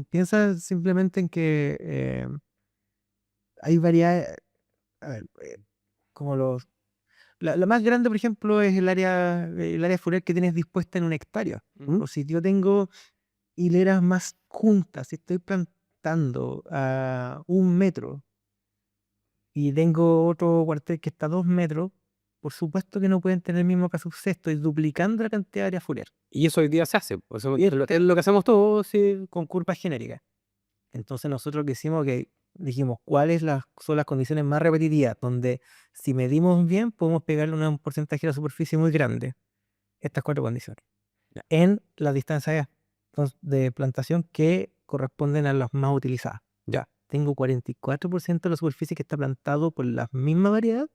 piensa simplemente en que hay variedades, a ver, como la más grande, por ejemplo, es el área foliar que tienes dispuesta en una hectárea. O si yo tengo hileras más juntas, si estoy plantando a 1 metro y tengo otro cuartel que está a 2 metros, por supuesto que no pueden tener el mismo caso C, estoy duplicando la cantidad de área foliar. Y eso hoy día se hace, pues, eso Y es lo que hacemos todos, sí. con curvas genéricas. Entonces nosotros lo que hicimos que dijimos cuáles son las condiciones más repetitivas, donde si medimos bien podemos pegarle un porcentaje de la superficie muy grande. Estas 4 condiciones. En las distancias de plantación que corresponden a las más utilizadas. Ya. Tengo 44% de la superficie que está plantado por la misma variedad,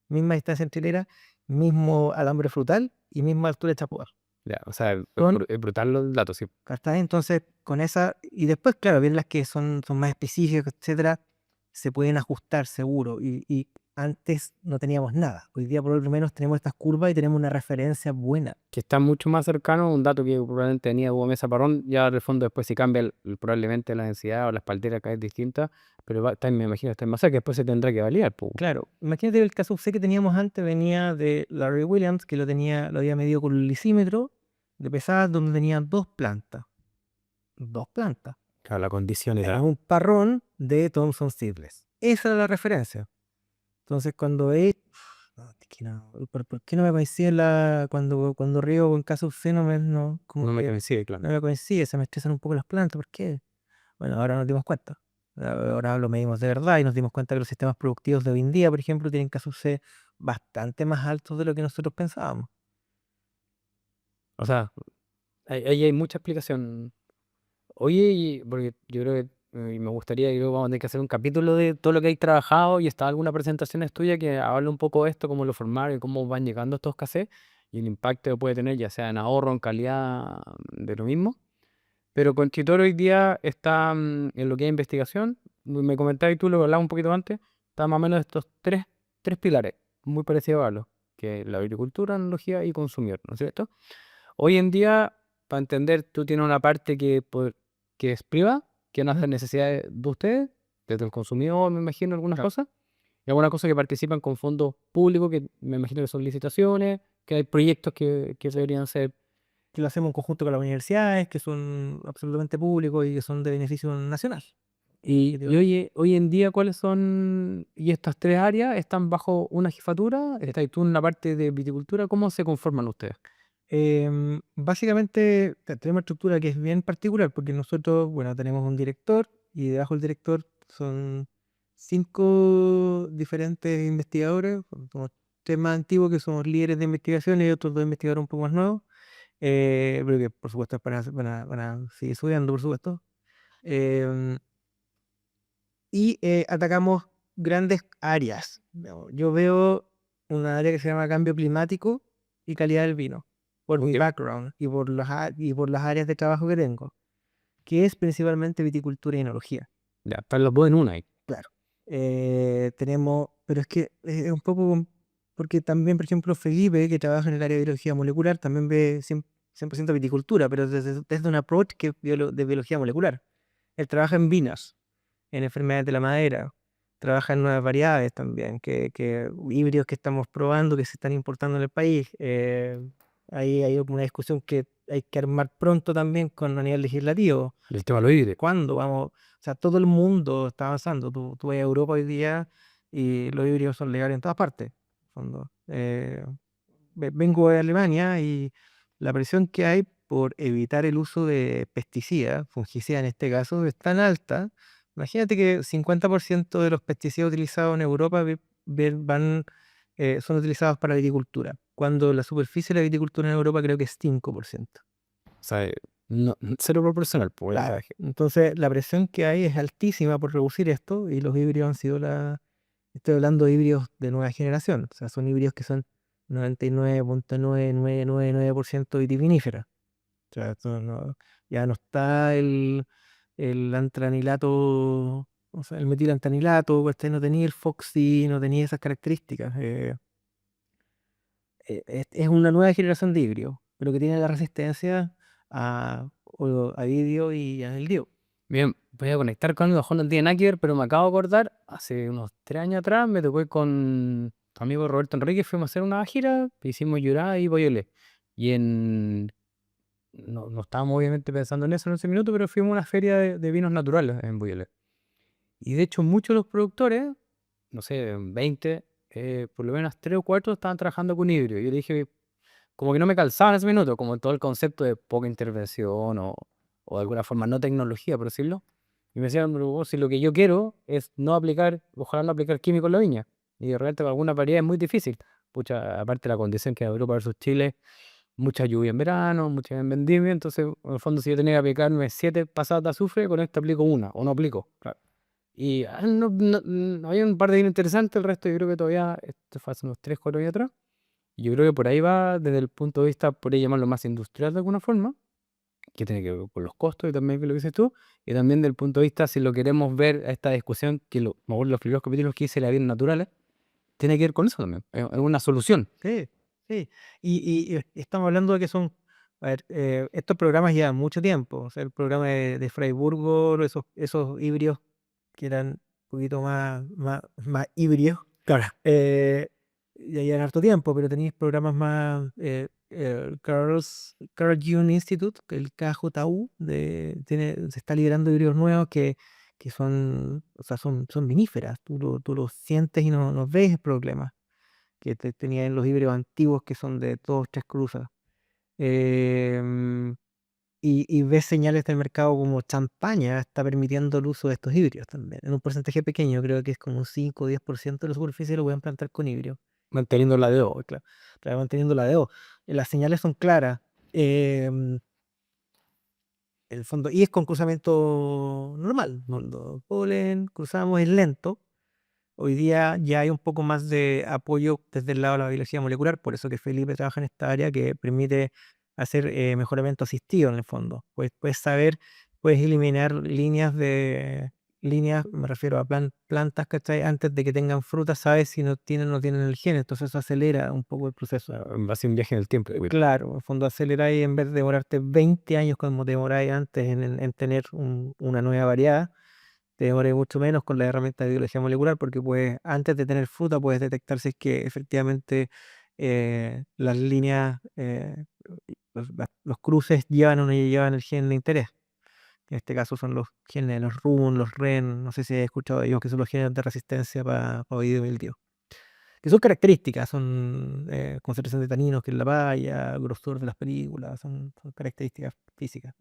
misma distancia entre hileras, mismo alambre frutal y misma altura de chapoar. Ya, o sea, Son es brutal los datos, sí. ¿Cachai? Entonces, con esa, y después, claro, bien las que son más específicas, etcétera, se pueden ajustar seguro. Y antes no teníamos nada. Hoy día, por lo menos, tenemos estas curvas y tenemos una referencia buena. Que está mucho más cercano, un dato que probablemente tenía Hugo Mesa Parrón, ya de fondo después si cambia probablemente la densidad o la espaldera acá es distinta, pero me imagino que está más cerca, después se tendrá que validar, pues. Claro, imagínate el caso C que teníamos antes, venía de Larry Williams, que lo había medido con un lisímetro de pesadas donde tenía dos plantas. Dos plantas. Claro, la condición Era era. un parrón de Thomson Seedless. Esa era la referencia. Entonces, cuando no, es que no, ¿por qué no me coincide cuando río en caso C como No me que coincide, claro. no me coincide, se me estresan un poco las plantas, ¿por qué? Bueno, ahora nos dimos cuenta. Ahora lo medimos de verdad y nos dimos cuenta que los sistemas productivos de hoy en día, por ejemplo, tienen casos C bastante más altos de lo que nosotros pensábamos. O sea, ahí hay mucha explicación. Oye, porque yo creo que me gustaría, yo creo que vamos a tener que hacer un capítulo de todo lo que hay trabajado y está alguna presentación tuya que habla un poco de esto, cómo lo formaron y cómo van llegando estos cassettes y el impacto que puede tener, ya sea en ahorro, en calidad de lo mismo. Pero Conchitor hoy día está en lo que es investigación. Me comentabas y tú lo hablabas un poquito antes. Está más o menos estos tres pilares, muy parecidos a los que es la agricultura, analogía y consumidor, ¿no es cierto? Hoy en día, para entender, tú tienes una parte que es privada, que nace de necesidades de ustedes, desde el consumidor, me imagino, algunas Claro. cosas, y algunas cosas que participan con fondos públicos, que me imagino que son licitaciones, que hay proyectos que deberían ser. Que lo hacemos en conjunto con las universidades, que son absolutamente públicos y que son de beneficio nacional. Y, Y digo, y hoy en día, ¿cuáles son? Y estas tres áreas están bajo una jefatura, estás tú en la parte de viticultura, ¿cómo se conforman ustedes? Básicamente tenemos una estructura que es bien particular porque nosotros, bueno, tenemos un director y debajo del director son 5 diferentes investigadores, somos 3 más antiguos que somos líderes de investigación y otros 2 investigadores un poco más nuevos, pero que por supuesto van a seguir estudiando, por supuesto. em, Atacamos grandes áreas. Yo veo una área que se llama cambio climático y calidad del vino, por mi background y por las áreas de trabajo que tengo, que es principalmente viticultura y enología. Ya, están los dos en una ahí. Claro. Pero es que es un poco, porque también, por ejemplo, Felipe, que trabaja en el área de biología molecular, también ve 100% viticultura, pero desde un approach que es de biología molecular. Él trabaja en vinas, en enfermedades de la madera. Trabaja en nuevas variedades también, que híbridos que estamos probando, que se están importando en el país. Ahí hay una discusión que hay que armar pronto también con a nivel legislativo. El tema lo híbrido. ¿Cuándo vamos? O sea, todo el mundo está avanzando. Tú vas a Europa hoy día y los híbridos son legales en todas partes. En el fondo. Vengo de Alemania y la presión que hay por evitar el uso de pesticidas, fungicidas en este caso, es tan alta. Imagínate que 50% de los pesticidas utilizados en Europa son utilizados para la agricultura, cuando la superficie de la agricultura en Europa creo que es 5%. O sea, no, cero proporcional, pues. O Claro. sea, Entonces, la presión que hay es altísima por reducir esto y los híbridos han sido Estoy hablando de híbridos de nueva generación, o sea, son híbridos que son 99.9999% vitiviníferas. O sea, ya no está el antranilato, o sea, el metilantanilato, pues no tenía el Foxy, no tenía esas características. Es una nueva generación de híbridos, pero que tiene la resistencia a vidrio y a mildiu. bien, voy a conectar con algo, mejor no tiene nada que ver, pero me acabo de acordar, hace unos 3 años atrás me tocó ir con tu amigo Roberto Enrique, fuimos a hacer una gira, hicimos Yurá y Boyolé. Y no estábamos obviamente pensando en eso en ese minuto, pero fuimos a una feria de vinos naturales en Boyolé. Y de hecho muchos de los productores, no sé, 20, por lo menos 3 o 4 estaban trabajando con híbrido. Yo le dije, como que no me calzaba en ese minuto, como todo el concepto de poca intervención o de alguna forma no tecnología, por decirlo. Y me decían, "Pero vos, si lo que yo quiero es no aplicar, ojalá no aplicar químicos en la viña. Y de repente con alguna variedad es muy difícil. Pucha, aparte de la condición que es Europa versus Chile, mucha lluvia en verano, mucha en vendimia, entonces en el fondo si yo tenía que aplicarme 7 pasadas de azufre, con esto aplico una, o no aplico. Claro. Y había un par de vinos interesantes, el resto yo creo que todavía, esto fue hace unos 3 4 años atrás, Yo creo que por ahí va desde el punto de vista, por ahí llamarlo más industrial de alguna forma, que tiene que ver con los costos y también con lo que dices tú, y también del punto de vista, si lo queremos ver a esta discusión, que me acuerdo los primeros capítulos que hice la vida naturales, tiene que ver con eso también, es una solución. Sí, sí. Y estamos hablando de que son, a ver, estos programas llevan mucho tiempo. O sea, el programa de Freiburgo, esos híbridos que eran un poquito más híbridos, Claro. ya llevan harto tiempo, pero tenéis programas más, el Carl June Institute, que el KJU, se está liberando híbridos nuevos que son, o sea, son viníferas. Tú lo sientes y no ves el problema que tenía en los híbridos antiguos que son de dos, tres cruzas. Em, y ves señales del mercado como Champaña está permitiendo el uso de estos híbridos también, en un porcentaje pequeño, creo que es como un 5 o 10% de la superficie lo pueden plantar con híbridos, Manteniendo la de hoy. claro, claro, manteniendo la de O. Las señales son claras, en el fondo, y es con cruzamiento normal, no, polen, cruzamos, es lento. Hoy día ya hay un poco más de apoyo desde el lado de la biología molecular, por eso que Felipe trabaja en esta área que permite hacer mejoramiento asistido en el fondo. Pues puedes saber, puedes eliminar líneas, me refiero a plantas, ¿cachai? Antes de que tengan frutas, sabes si no tienen el gen, entonces eso acelera un poco el proceso. Va a ser un viaje en el tiempo. Claro, en el fondo aceleráis en vez de demorarte 20 años como demoráis antes en tener una nueva variedad te demore mucho menos con la herramienta de biología molecular porque pues antes de tener fruta puedes detectar si es que efectivamente las líneas, los cruces llevan o no llevan el gen de interés. En este caso son los genes, los RUN, los REN, no sé si has escuchado de ellos, que son los genes de resistencia para oído y mildiou. Que son características, son concentración de taninos que es la paya, grosor de las películas, son características físicas.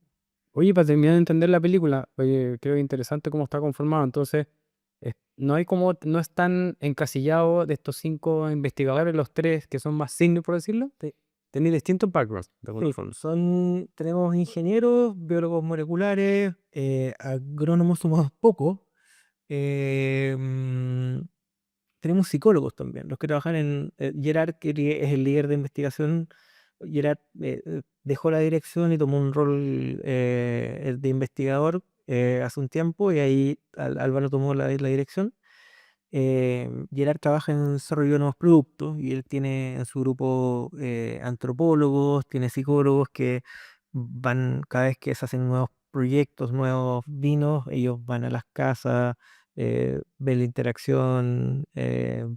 Oye, para terminar de entender la película, oye, creo que es interesante cómo está conformado. Entonces, no hay como, no están encasillados de estos 5 investigadores, los 3 que son más senior, por decirlo. Tenéis distintos backgrounds, de alguna Sí, forma. tenemos ingenieros, biólogos moleculares, agrónomos somos pocos. eh, mm, Tenemos psicólogos también, los que trabajan Gerard, que es el líder de investigación. Gerard dejó la dirección y tomó un rol de investigador hace un tiempo y ahí Álvaro tomó la dirección. Gerard trabaja en desarrollo de nuevos productos y él tiene en su grupo antropólogos, tiene psicólogos que van, cada vez que se hacen nuevos proyectos, nuevos vinos, ellos van a las casas, ven la interacción,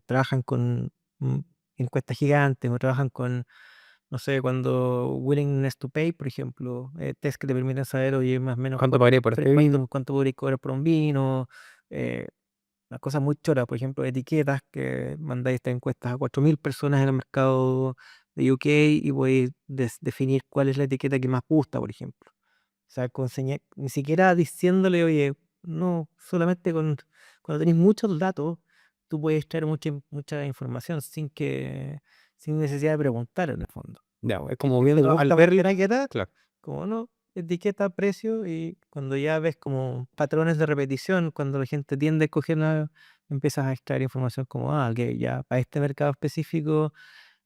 trabajan con mm, encuestas gigantes o trabajan con, no sé, cuando willingness to pay, por ejemplo, test que te permiten saber, oye, más o menos ¿Cuánto pagaré por este vino? cuánto podría cobrar por un vino. eh, las cosas muy choras, por ejemplo, etiquetas que mandáis estas encuestas a 4.000 personas en el mercado de UK y podéis definir cuál es la etiqueta que más gusta, por ejemplo. O sea, ni siquiera diciéndole, oye, no, solamente cuando tenéis muchos datos, tú puedes extraer mucha información sin necesidad de preguntar en el fondo. Ya, es Si como te viendo al gusta ver, cualquier etiqueta, claro. como no, etiqueta, precio, y cuando ya ves como patrones de repetición, cuando la gente tiende a escoger una, empiezas a extraer información como, que ya para este mercado específico,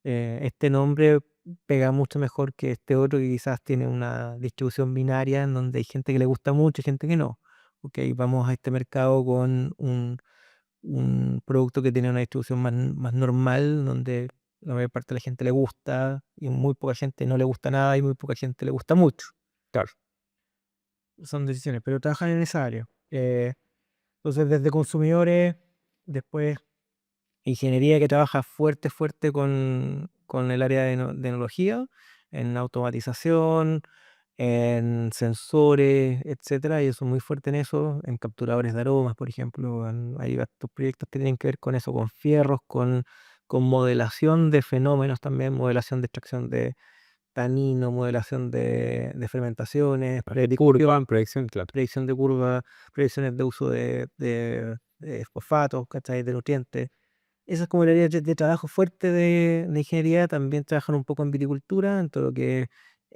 este nombre pega mucho mejor que este otro que quizás tiene una distribución binaria en donde hay gente que le gusta mucho y gente que no. Ok, vamos a este mercado con un producto que tiene una distribución más normal, donde la mayor parte de la gente le gusta y muy poca gente no le gusta nada y muy poca gente le gusta mucho. Claro. Son decisiones, pero trabajan en esa área. Entonces, desde consumidores, después ingeniería que trabaja fuerte con el área de enología, en automatización, en sensores, etcétera. Ellos son muy fuertes en eso, en capturadores de aromas, por ejemplo. Hay estos proyectos que tienen que ver con eso, con fierros, con modelación de fenómenos también, modelación de extracción de tanino, modelación de fermentaciones, Curva, proyección, claro. predicción de curva, predicciones de uso de fosfatos, ¿cachai? De nutrientes. Esa es como el área de trabajo fuerte de ingeniería. También trabajan un poco en viticultura, en todo lo que es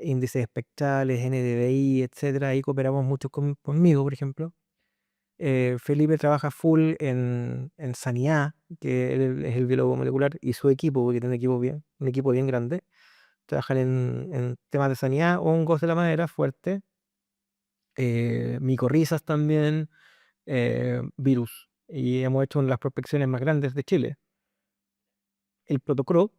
índices espectrales, NDVI, etcétera. Ahí cooperamos mucho conmigo, por ejemplo. Felipe trabaja full en sanidad, que él es el biólogo molecular, y su equipo, porque tiene un equipo bien grande, trabajan en temas de sanidad, hongos de la madera fuerte, micorrizas también, virus. Y hemos hecho una de las prospecciones más grandes de Chile. El protocolo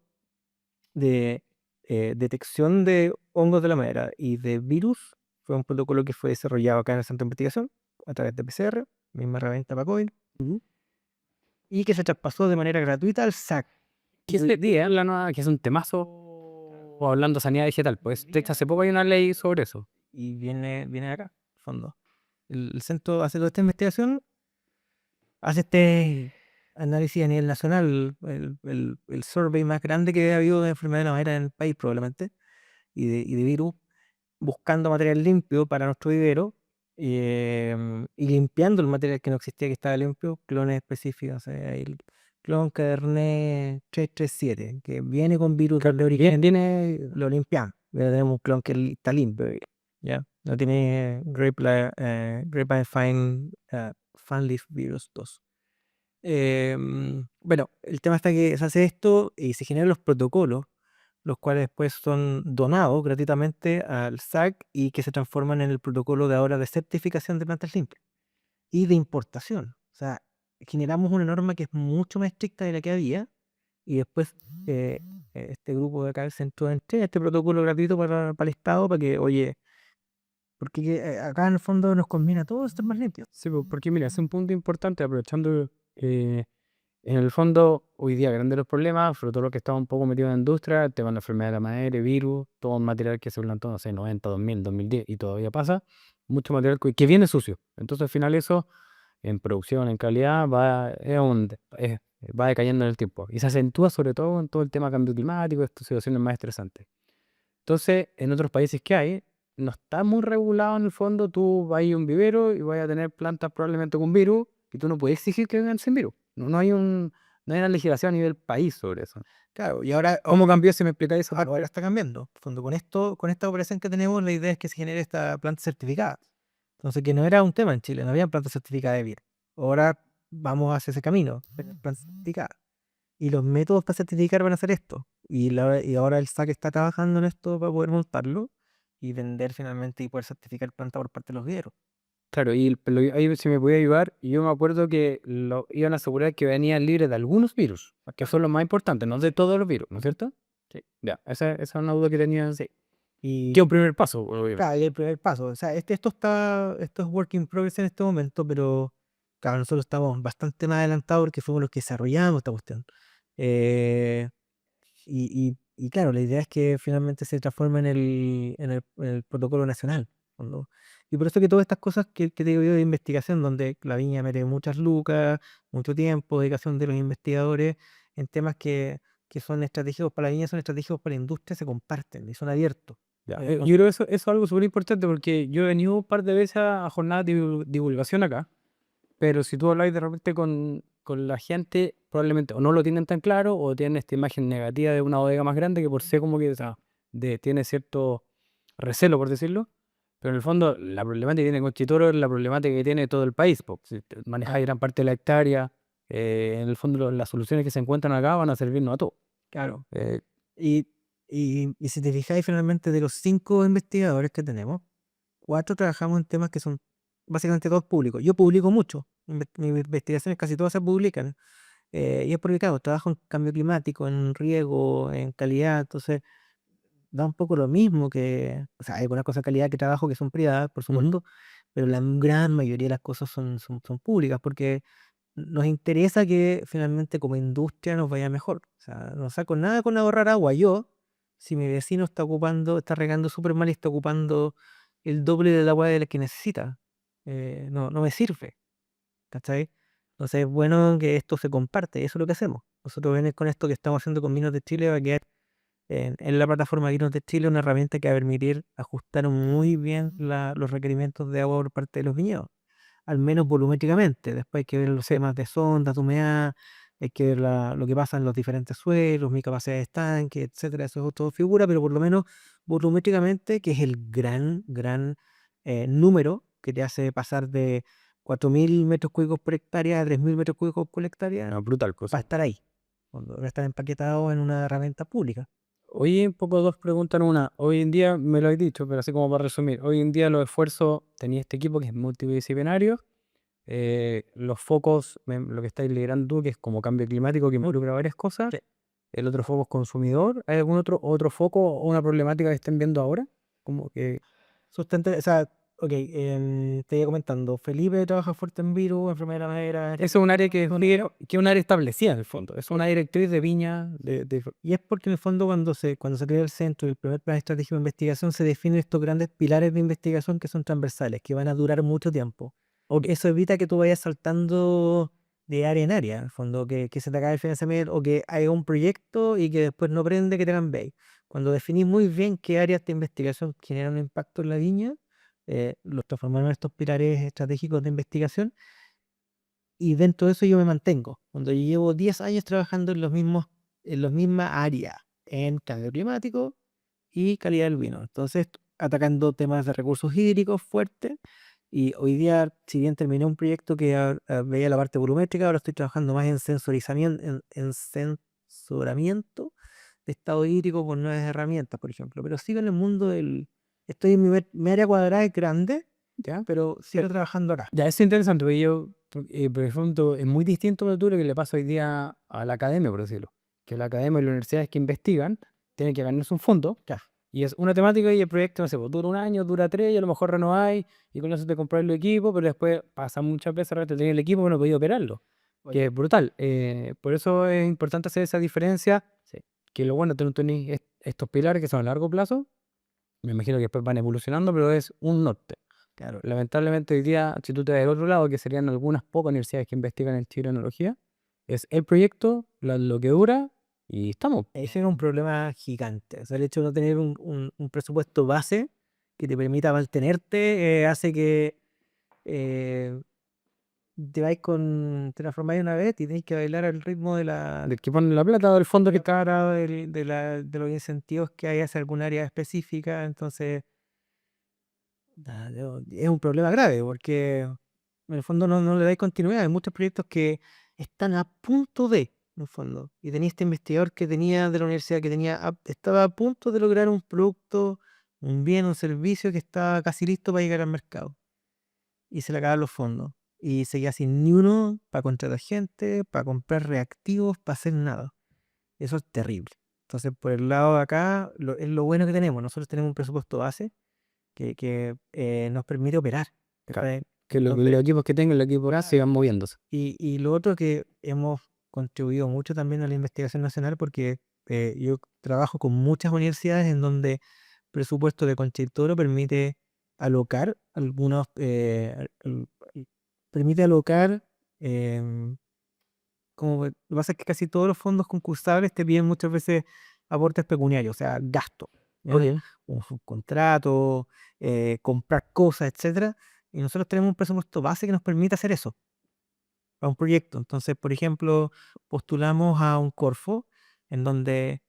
de detección de hongos de la madera y de virus fue un protocolo que fue desarrollado acá en el centro de investigación a través de PCR, misma herramienta para COVID, Ujú. y que se traspasó de manera gratuita al SAC. Que Hoy es día, la nueva, que es un temazo hablando de sanidad digital. Pues de hecho hace poco hay una ley sobre eso. y viene de acá, al fondo. El centro hace toda esta investigación, hace este análisis a nivel nacional, el survey más grande que ha habido de enfermedad de la madera en el país probablemente, y de virus, buscando material limpio para nuestro vivero, y limpiando el material que no existía, que estaba limpio, clones específicos. O sea, el clon Cabernet 337, que viene con virus de origen, lo limpiamos. Ya tenemos un clon que está limpio, ¿ya? No tiene Grapevine Fine Leaf Virus 2. Bueno, el tema está que se hace esto y se generan los protocolos, los cuales después son donados gratuitamente al SAC y que se transforman en el protocolo de ahora de certificación de plantas limpias y de importación. O sea, generamos una norma que es mucho más estricta de la que había y después eh, este grupo de acá del centro entrega este protocolo gratuito para el Estado para que, oye, porque acá en el fondo nos conviene a todos estar más limpios. Sí, pues, porque mira, es un punto importante, aprovechando en el fondo, hoy día, grandes los problemas, sobre todo lo que estaba un poco metido en la industria, el tema de la enfermedad de la madera, virus, todo un material que se plantó, no sé, 90, 2000, 2010 y todavía pasa, mucho material que viene sucio. Entonces, al final, eso en producción, en calidad, va decayendo en el tiempo. Y se acentúa sobre todo en todo el tema cambio climático, estas situaciones más estresantes. Entonces, en otros países que hay, no está muy regulado en el fondo. Tú vas a ir a un vivero y vas a tener plantas probablemente con virus y tú no puedes exigir que vengan sin virus. No hay una legislación a nivel país sobre eso. Claro, y ahora, ¿Cómo cambió si me explicáis eso? ahora está cambiando. En el fondo, con esta operación que tenemos, la idea es que se genere esta planta certificada. Entonces, que no era un tema en Chile, no había planta certificada de virus. Ahora vamos hacia ese camino, tener planta certificada. Y los métodos para certificar van a ser esto. Y ahora el SAC está trabajando en esto para poder montarlo y vender finalmente y poder certificar planta por parte de los viveros. Claro, ahí si me podía ayudar, yo me acuerdo que lo iban a asegurar que venían libres de algunos virus, que son los más importantes, no de todos los virus, ¿no es cierto? Sí. Ya, esa es una duda que tenía. Sí. Y Que es un primer paso, obviamente. claro, y el primer paso. O sea, esto es work in progress en este momento, pero claro, nosotros estamos bastante más adelantados porque fuimos los que desarrollamos esta cuestión. Eh, y claro, la idea es que finalmente se transforme en el protocolo nacional. ¿No? Y por eso que todas estas cosas que te digo yo de investigación, donde la viña mete muchas lucas, mucho tiempo, dedicación de los investigadores en temas que son estratégicos para la viña, son estratégicos para la industria, se comparten y son abiertos. Ya, Eh, yo creo que eso es algo súper importante porque yo he venido un par de veces a jornadas de divulgación acá, pero si tú hablas de repente con la gente, probablemente o no lo tienen tan claro o tienen esta imagen negativa de una bodega más grande que por sí como que o sea, tiene cierto recelo, por decirlo, pero en el fondo la problemática que tiene Conchitoro es la problemática que tiene todo el país. Po. Si te manejáis gran parte de la hectárea, en el fondo las soluciones que se encuentran acá van a servirnos a todos. Claro. Eh, Y, y si te fijáis, finalmente de los 5 investigadores que tenemos, 4 trabajamos en temas que son básicamente todos públicos. Yo publico mucho, mis investigaciones casi todas se publican. Y es porque, claro, trabajo en cambio climático, en riego, en calidad, entonces da un poco lo mismo que, o sea, hay algunas cosas de calidad que trabajo que son privadas, por Ujú. supuesto, pero la gran mayoría de las cosas son públicas porque nos interesa que finalmente como industria nos vaya mejor. O sea, no saco nada con ahorrar agua. Yo, si mi vecino está regando súper mal y está ocupando el doble del agua de la que necesita, no me sirve. ¿Cachai? Entonces es bueno que esto se comparte, eso es lo que hacemos. Nosotros con esto que estamos haciendo con Vinos de Chile va a quedar en la plataforma Vinos de Chile una herramienta que va a permitir ajustar muy bien los requerimientos de agua por parte de los viñedos, al menos volumétricamente. Después hay que ver los temas de sondas, de humedad, hay que ver lo que pasa en los diferentes suelos, mi capacidad de estanque, etcétera. Eso es todo figura, pero por lo menos volumétricamente, que es el gran número que te hace pasar de 4.000 metros cúbicos por hectárea a 3.000 metros cúbicos por hectárea, Una brutal va cosa. a estar ahí. Va a estar empaquetado en una herramienta pública. Oye, un poco dos preguntas en una. Hoy en día, me lo has dicho, pero así como para resumir, hoy en día los esfuerzos, tenía este equipo que es multidisciplinario, los focos, lo que estáis liderando tú, que es como cambio climático, que involucra varias cosas, Sí. el otro foco es consumidor. ¿Hay algún otro foco o una problemática que estén viendo ahora? Como que O sea, ok, te iba comentando, Felipe trabaja fuerte en virus, enfermedad de la madera, eso es un área que es un área establecida en el fondo, es una directriz de Viña, y es porque en el fondo cuando se crea el centro y el primer plan estratégico de investigación se definen estos grandes pilares de investigación que son transversales, que van a durar mucho tiempo. Eso evita que tú vayas saltando de área en área, en el fondo, que se te acabe el financiamiento o que haya un proyecto y que después no prende, que tengan base. Cuando definís muy bien qué áreas de investigación generan un impacto en la viña, los transformaron en estos pilares estratégicos de investigación y dentro de eso yo me mantengo. Cuando yo llevo 10 años trabajando en las mismas áreas, en cambio climático y calidad del vino. Entonces, atacando temas de recursos hídricos fuertes. Y hoy día, si bien terminé un proyecto que veía la parte volumétrica, ahora estoy trabajando más en sensorizamiento, en sensoramiento de estado hídrico con nuevas herramientas, por ejemplo. Pero sigo en el mundo estoy en mi área cuadrada es grande, ¿ya? pero sigo trabajando acá. Ya, es interesante, porque por ejemplo, es muy distinto a lo que le pasa hoy día a la academia, por decirlo. Que la academia y las universidades que investigan tienen que ganarse un fondo Ya. y es una temática y el proyecto, no sé, pues, dura un año, dura tres y a lo mejor renováis y con eso te compráis los equipos, pero después pasa muchas veces realmente tener el equipo pero no podéis operarlo, que Oye, es brutal. Por eso es importante hacer esa diferencia, sí, que lo bueno, tú no tenés estos pilares que son a largo plazo, me imagino que después van evolucionando, pero es un norte. Claro, lamentablemente hoy día, si tú te vas del otro lado, que serían algunas pocas universidades que investigan en tecnología, es el proyecto, lo que dura y estamos. ese es un problema gigante. O sea, el hecho de no tener un presupuesto base que te permita mantenerte hace que eh, te transformáis una vez y tenéis que bailar al ritmo Del que ponen la plata o del fondo que está. cara de los incentivos que hay hacia algún área específica. Entonces, es un problema grave porque en el fondo no le dais continuidad. Hay muchos proyectos que están a punto en el fondo. Y tenía este investigador que tenía de la universidad que estaba a punto de lograr un producto, un bien, un servicio que estaba casi listo para llegar al mercado. Y se le acaban los fondos. Y seguía sin ni uno para contratar gente, para comprar reactivos, para hacer nada. Eso es terrible. Entonces, por el lado de acá, es lo bueno que tenemos. Nosotros tenemos un presupuesto base que nos permite operar. Claro, ¿Cachai? que los equipos que tengan, los equipos sigan moviéndose. Y lo otro que hemos contribuido mucho también a la investigación nacional, porque yo trabajo con muchas universidades en donde presupuesto de Concha y Toro permite alocar algunos, permite alocar, em, lo que pasa es que casi todos los fondos concursables te piden muchas veces aportes pecuniarios, o sea, gasto, ¿ya? Ok. Un subcontrato, comprar cosas, etcétera. Y nosotros tenemos un presupuesto base que nos permite hacer eso a un proyecto. Entonces, por ejemplo, postulamos a un Corfo en donde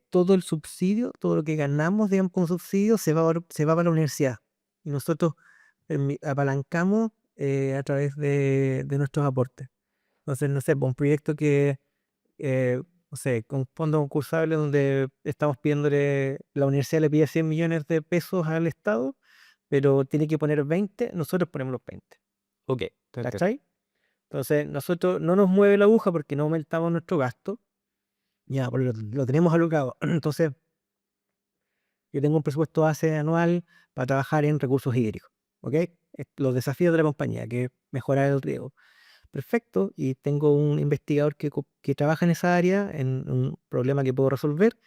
todo el subsidio, todo lo que ganamos, digamos, con subsidio, se va para la universidad. Y nosotros apalancamos a través de nuestros aportes. Entonces, no sé, pues, un proyecto que, no sé, con fondos concursables donde estamos pidiéndole, la universidad le pide 100 millones de pesos al Estado, pero tiene que poner 20, nosotros ponemos los 20. Ok, perfecto. ¿Cachai? Entonces, nosotros no nos mueve la aguja porque no aumentamos nuestro gasto, ya, porque lo tenemos alocado. Entonces, yo tengo un presupuesto base anual para trabajar en recursos hídricos, ¿ok? Los desafíos de la compañía, que es mejorar el riego. Perfecto, y tengo un investigador que trabaja en esa área, en un problema que puedo resolver,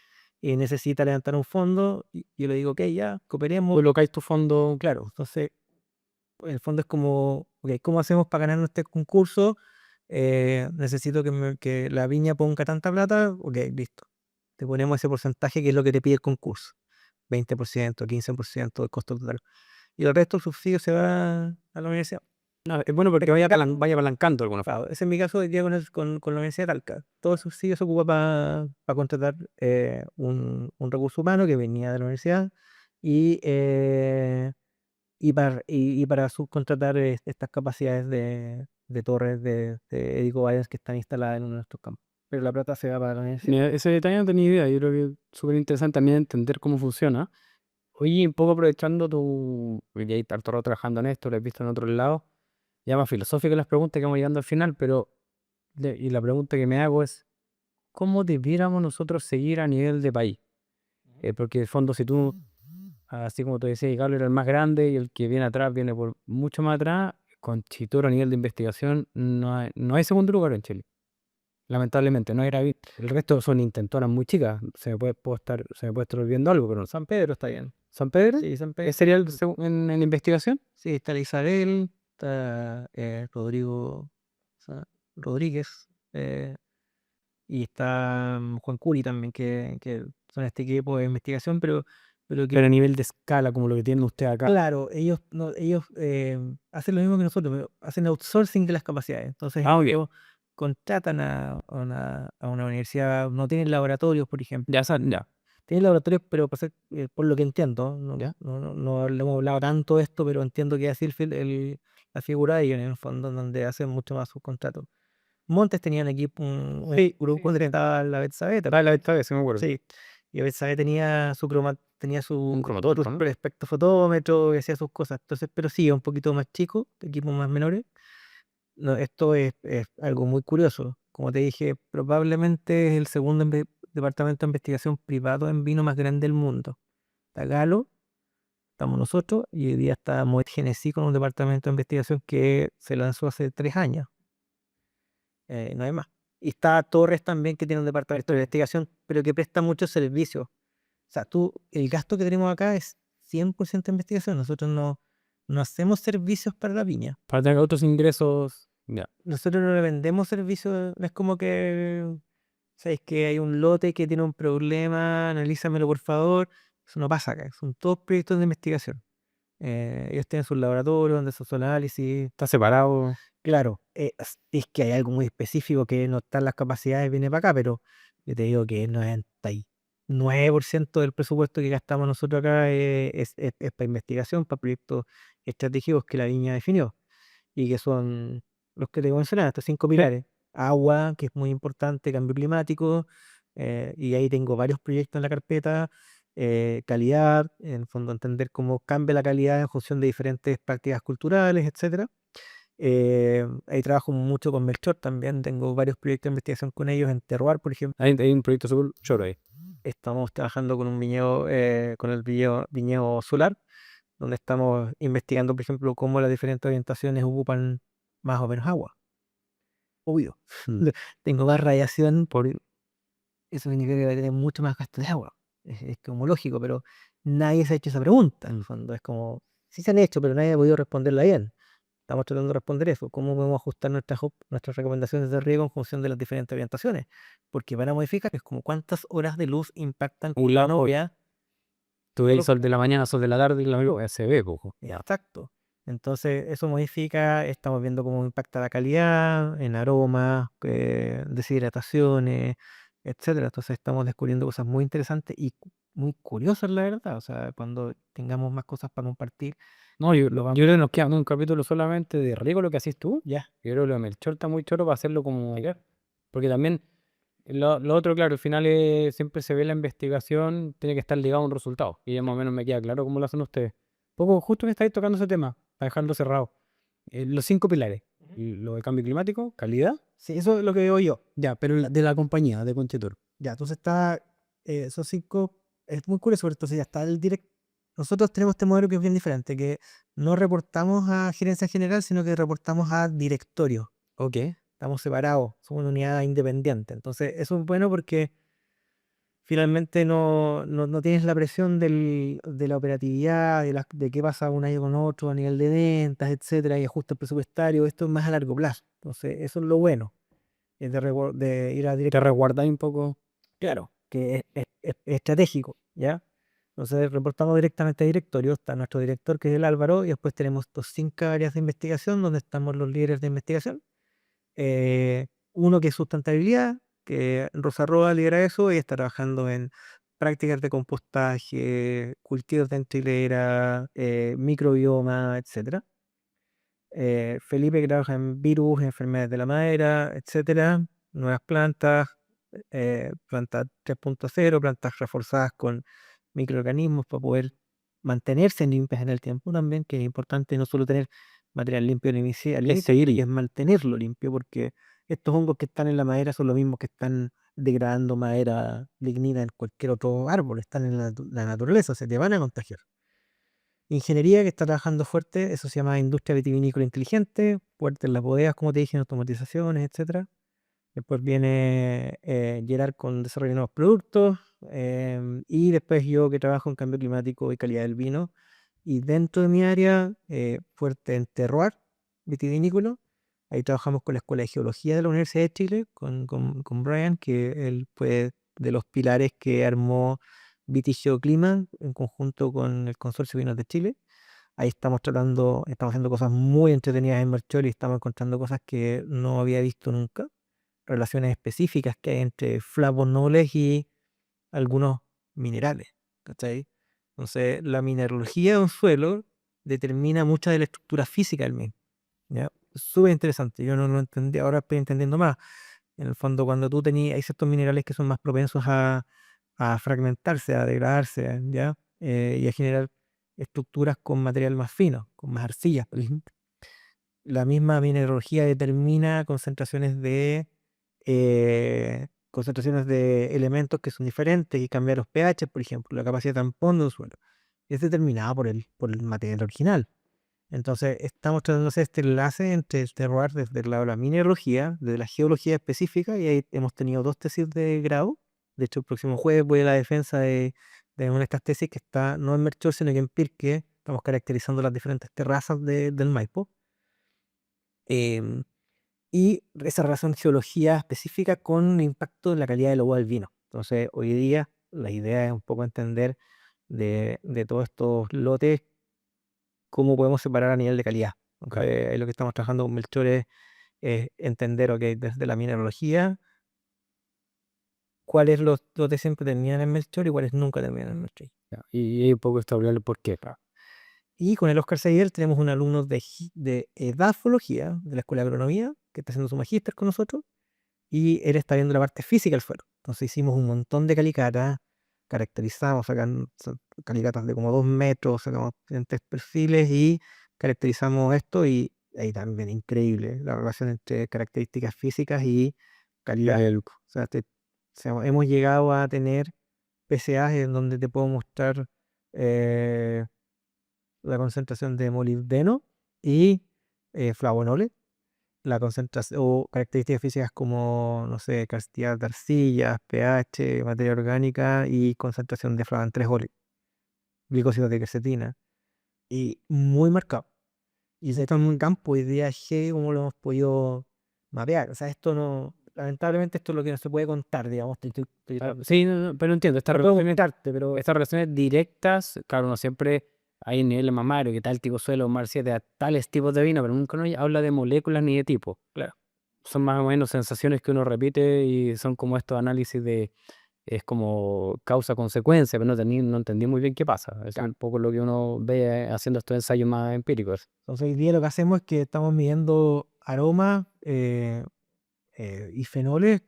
y necesita levantar un fondo, y yo le digo, ok, ya, cooperemos. Colocáis tu fondo. Claro, entonces, el fondo es como, ok, ¿cómo hacemos para ganar este concurso? Necesito que la viña ponga tanta plata, ok, listo. Te ponemos ese porcentaje que es lo que te pide el concurso. 20%, 15% del costo total. Y el resto del subsidio se va a la universidad. No, es bueno porque vaya apalancando de alguna forma. Claro, ese es mi caso hoy día con la Universidad de Talca. Todo el subsidio se ocupa para contratar un recurso humano que venía de la universidad y y para subcontratar estas capacidades de torres de Ecovyens que están instaladas en uno de nuestros campos. Pero la plata se va para la universidad. Mira, ese detalle no tenía idea. Yo creo que es súper interesante también entender cómo funciona. Oye, un poco aprovechando tu. Ya estar todo el rato trabajando en esto, lo has visto en otros lados. Ya más filosóficas las preguntas que vamos llegando al final, pero. Y la pregunta que me hago es: ¿cómo debiéramos nosotros seguir a nivel de país? Porque en el fondo, si tú, así como te decía, Galo era el más grande y el que viene atrás viene por mucho más atrás, con Chitoro a nivel de investigación, no hay segundo lugar en Chile. Lamentablemente, no hay Gravit. El resto son intentoras muy chicas. Se me puede estar olvidando algo, pero no. San Pedro está bien. ¿San Pedro? Sí, San Pedro. ¿Ese sería en investigación? Sí, está la Isabel, está Rodrigo Rodríguez, y está Juan Curi también, que son este equipo de investigación, pero que Pero a nivel de escala, como lo que tiene usted acá. claro, ellos, no, ellos hacen lo mismo que nosotros, pero hacen outsourcing de las capacidades. Entonces Ah, muy bien. ellos contratan a una universidad, no tienen laboratorios, por ejemplo. Ya. Tienen laboratorios, pero por lo que entiendo, Ya. no le hemos hablado tanto de esto, pero entiendo que es así la figura de ellos en el fondo, donde hacen mucho más sus contratos. Montes tenía un equipo, un Sí, grupo donde estaba la Betsabe. da la vista se me acuerdo. Sí, y Betsabe tenía tenía Un su cromatógrafo, ¿no? espectrofotómetro y hacía sus cosas. Entonces, pero sí, es un poquito más chico, equipos más menores. No, esto es algo muy curioso. Como te dije, probablemente es el segundo departamento de investigación privado en vino más grande del mundo. Está Galo, estamos nosotros, y hoy día está Moet Genesis con un departamento de investigación que se lanzó hace 3 años. No hay más. Y está Torres también, que tiene un departamento de investigación, pero que presta muchos servicios. O sea, el gasto que tenemos acá es 100% de investigación. Nosotros no hacemos servicios para la viña. Para tener otros ingresos. Ya. Nosotros no le vendemos servicios. No es como que, ¿sabes? Que hay un lote que tiene un problema, analízamelo por favor. Eso no pasa acá. Son todos proyectos de investigación. Ellos tienen sus laboratorios donde se hacen análisis. Está separado. Claro, es que hay algo muy específico que no están las capacidades, viene para acá, pero yo te digo que el 99% del presupuesto que gastamos nosotros acá es para investigación, para proyectos estratégicos que la viña definió y que son los que te mencionaba, estos 5 pilares. Agua, que es muy importante, cambio climático, y ahí tengo varios proyectos en la carpeta. Calidad, en el fondo entender cómo cambia la calidad en función de diferentes prácticas culturales, etcétera. Ahí trabajo mucho con Melchor también. Tengo varios proyectos de investigación con ellos en terroir, por ejemplo. Hay un proyecto súper choro ahí. Estamos trabajando con un viñedo, con el viñedo solar, donde estamos investigando, por ejemplo, cómo las diferentes orientaciones ocupan más o menos agua. Obvio. Mm. Tengo más radiación, eso significa que va a tener mucho más gasto de agua. Es como lógico, pero nadie se ha hecho esa pregunta. En el fondo es como, sí se han hecho, pero nadie ha podido responderla bien. Estamos tratando de responder eso, cómo podemos ajustar nuestras recomendaciones de riego en función de las diferentes orientaciones. Porque para modificar es como cuántas horas de luz impactan Un la lado, novia. tú ves sol de la mañana, sol de la tarde y la misma se ve, poco. Exacto. Entonces eso modifica, estamos viendo cómo impacta la calidad en aromas, deshidrataciones, etcétera. Entonces estamos descubriendo cosas muy interesantes y muy curiosas, la verdad. O sea, cuando tengamos más cosas para compartir, No, yo lo vamos. creo que nos queda un capítulo solamente de riego lo que hacís tú. Ya. Yo creo que lo de Melchor está muy choro para hacerlo como. Porque también lo otro, claro, al final siempre se ve la investigación, tiene que estar ligado a un resultado. Y ya más o menos me queda claro cómo lo hacen ustedes. Poco justo que estáis tocando ese tema, para dejarlo cerrado. Los 5 pilares. Ujú. Lo de cambio climático, calidad. Sí, eso es lo que veo yo. Ya, pero de la compañía, de Conchetur. Ya, entonces está, esos 5, es muy curioso, porque entonces ya está el direct. Nosotros tenemos este modelo que es bien diferente, que no reportamos a gerencia general, sino que reportamos a directorio. Ok. Estamos separados, somos una unidad independiente. Entonces, eso es bueno porque finalmente no tienes la presión de la operatividad, de qué pasa un año con otro a nivel de ventas, etcétera, y ajustes presupuestarios. Esto es más a largo plazo. Entonces, eso es lo bueno, es de ir a Te directorio. resguardáis un poco. Claro, que es estratégico, ¿ya? Entonces reportamos directamente a directorio, está nuestro director que es el Álvaro, y después tenemos estos 5 áreas de investigación donde estamos los líderes de investigación. Uno que es sustentabilidad, que Rosa Roa lidera eso y está trabajando en prácticas de compostaje, cultivos de enchilera, microbioma, etcétera. Felipe que trabaja en virus, enfermedades de la madera, etcétera, nuevas plantas, plantas 3.0, plantas reforzadas con microorganismos para poder mantenerse limpias en el tiempo también, que es importante no solo tener material limpio al inicio, y es mantenerlo limpio, porque estos hongos que están en la madera son los mismos que están degradando madera lignina en cualquier otro árbol, están en la naturaleza, se te van a contagiar. Ingeniería que está trabajando fuerte, eso se llama industria vitivinícola inteligente, fuerte en las bodegas, como te dije, en automatizaciones, etcétera. Después viene Gerard con desarrollo de nuevos productos, y después yo que trabajo en cambio climático y calidad del vino. Y dentro de mi área, fuerte en terroir vitivinícola. Ahí trabajamos con la Escuela de Geología de la Universidad de Chile, con Brian, que él fue de los pilares que armó Vitigeoclima en conjunto con el Consorcio de Vinos de Chile. Ahí estamos haciendo cosas muy entretenidas en Merchol y estamos encontrando cosas que no había visto nunca, relaciones específicas que hay entre flavonoles y algunos minerales, ¿cachai? Entonces, la mineralogía de un suelo determina mucha de la estructura física del mismo, ¿ya? Súper interesante, yo no lo entendí, ahora estoy entendiendo más. En el fondo, cuando hay ciertos minerales que son más propensos a fragmentarse, a degradarse, ¿ya? Y a generar estructuras con material más fino, con más arcillas, por ejemplo. La misma mineralogía determina concentraciones de elementos que son diferentes y cambia los pH, por ejemplo, la capacidad de tampón de un suelo. Es determinada por el material original. Entonces, estamos tratando de hacer este enlace entre el terroir desde el lado de la mineralogía, desde la geología específica, y ahí hemos tenido 2 tesis de grado. De hecho, el próximo jueves voy a la defensa de una de estas tesis que está no en Merchol, sino que en Pirque. Estamos caracterizando las diferentes terrazas del Maipo. Em, y esa relación de geología específica con el impacto en la calidad del agua del vino. Entonces, hoy día la idea es un poco entender de todos estos lotes cómo podemos separar a nivel de calidad. Ahí lo que estamos trabajando con Melchor es entender, ok, desde la mineralogía, cuáles los lotes siempre terminan en Melchor y cuáles nunca terminan en Melchor. Ya, y ahí un poco establecer el por qué. Y con el Oscar Seidel tenemos un alumno de edafología de la Escuela de Agronomía que está haciendo su magíster con nosotros, y él está viendo la parte física del suelo. Entonces hicimos un montón de calicatas, caracterizamos, son calicatas de como 2 metros, sacamos diferentes perfiles y caracterizamos esto, y ahí también increíble la relación entre características físicas y calidad. O sea, hemos llegado a tener PCAs en donde te puedo mostrar eh, la concentración de molibdeno y flavonoles, la concentración o características físicas como, no sé, cantidad de arcillas, pH, materia orgánica y concentración de flavantresol, glicósidos de quercetina, y muy marcado. Y esto es un campo hoy día G, como lo hemos podido mapear. O sea, esto no, lamentablemente esto es lo que no se puede contar, digamos. Sí, pero entiendo, Puedo contarte, pero estas relaciones directas, claro, uno siempre hay niveles mamario, que tal tipo de suelo, mar 7, a tales tipos de vino, pero nunca uno habla de moléculas ni de tipo. claro. Son más o menos sensaciones que uno repite y son como estos análisis de, es como causa-consecuencia, pero no entendí muy bien qué pasa. Es un poco lo que uno ve haciendo estos ensayos más empíricos. Entonces hoy día lo que hacemos es que estamos midiendo aromas y fenoles,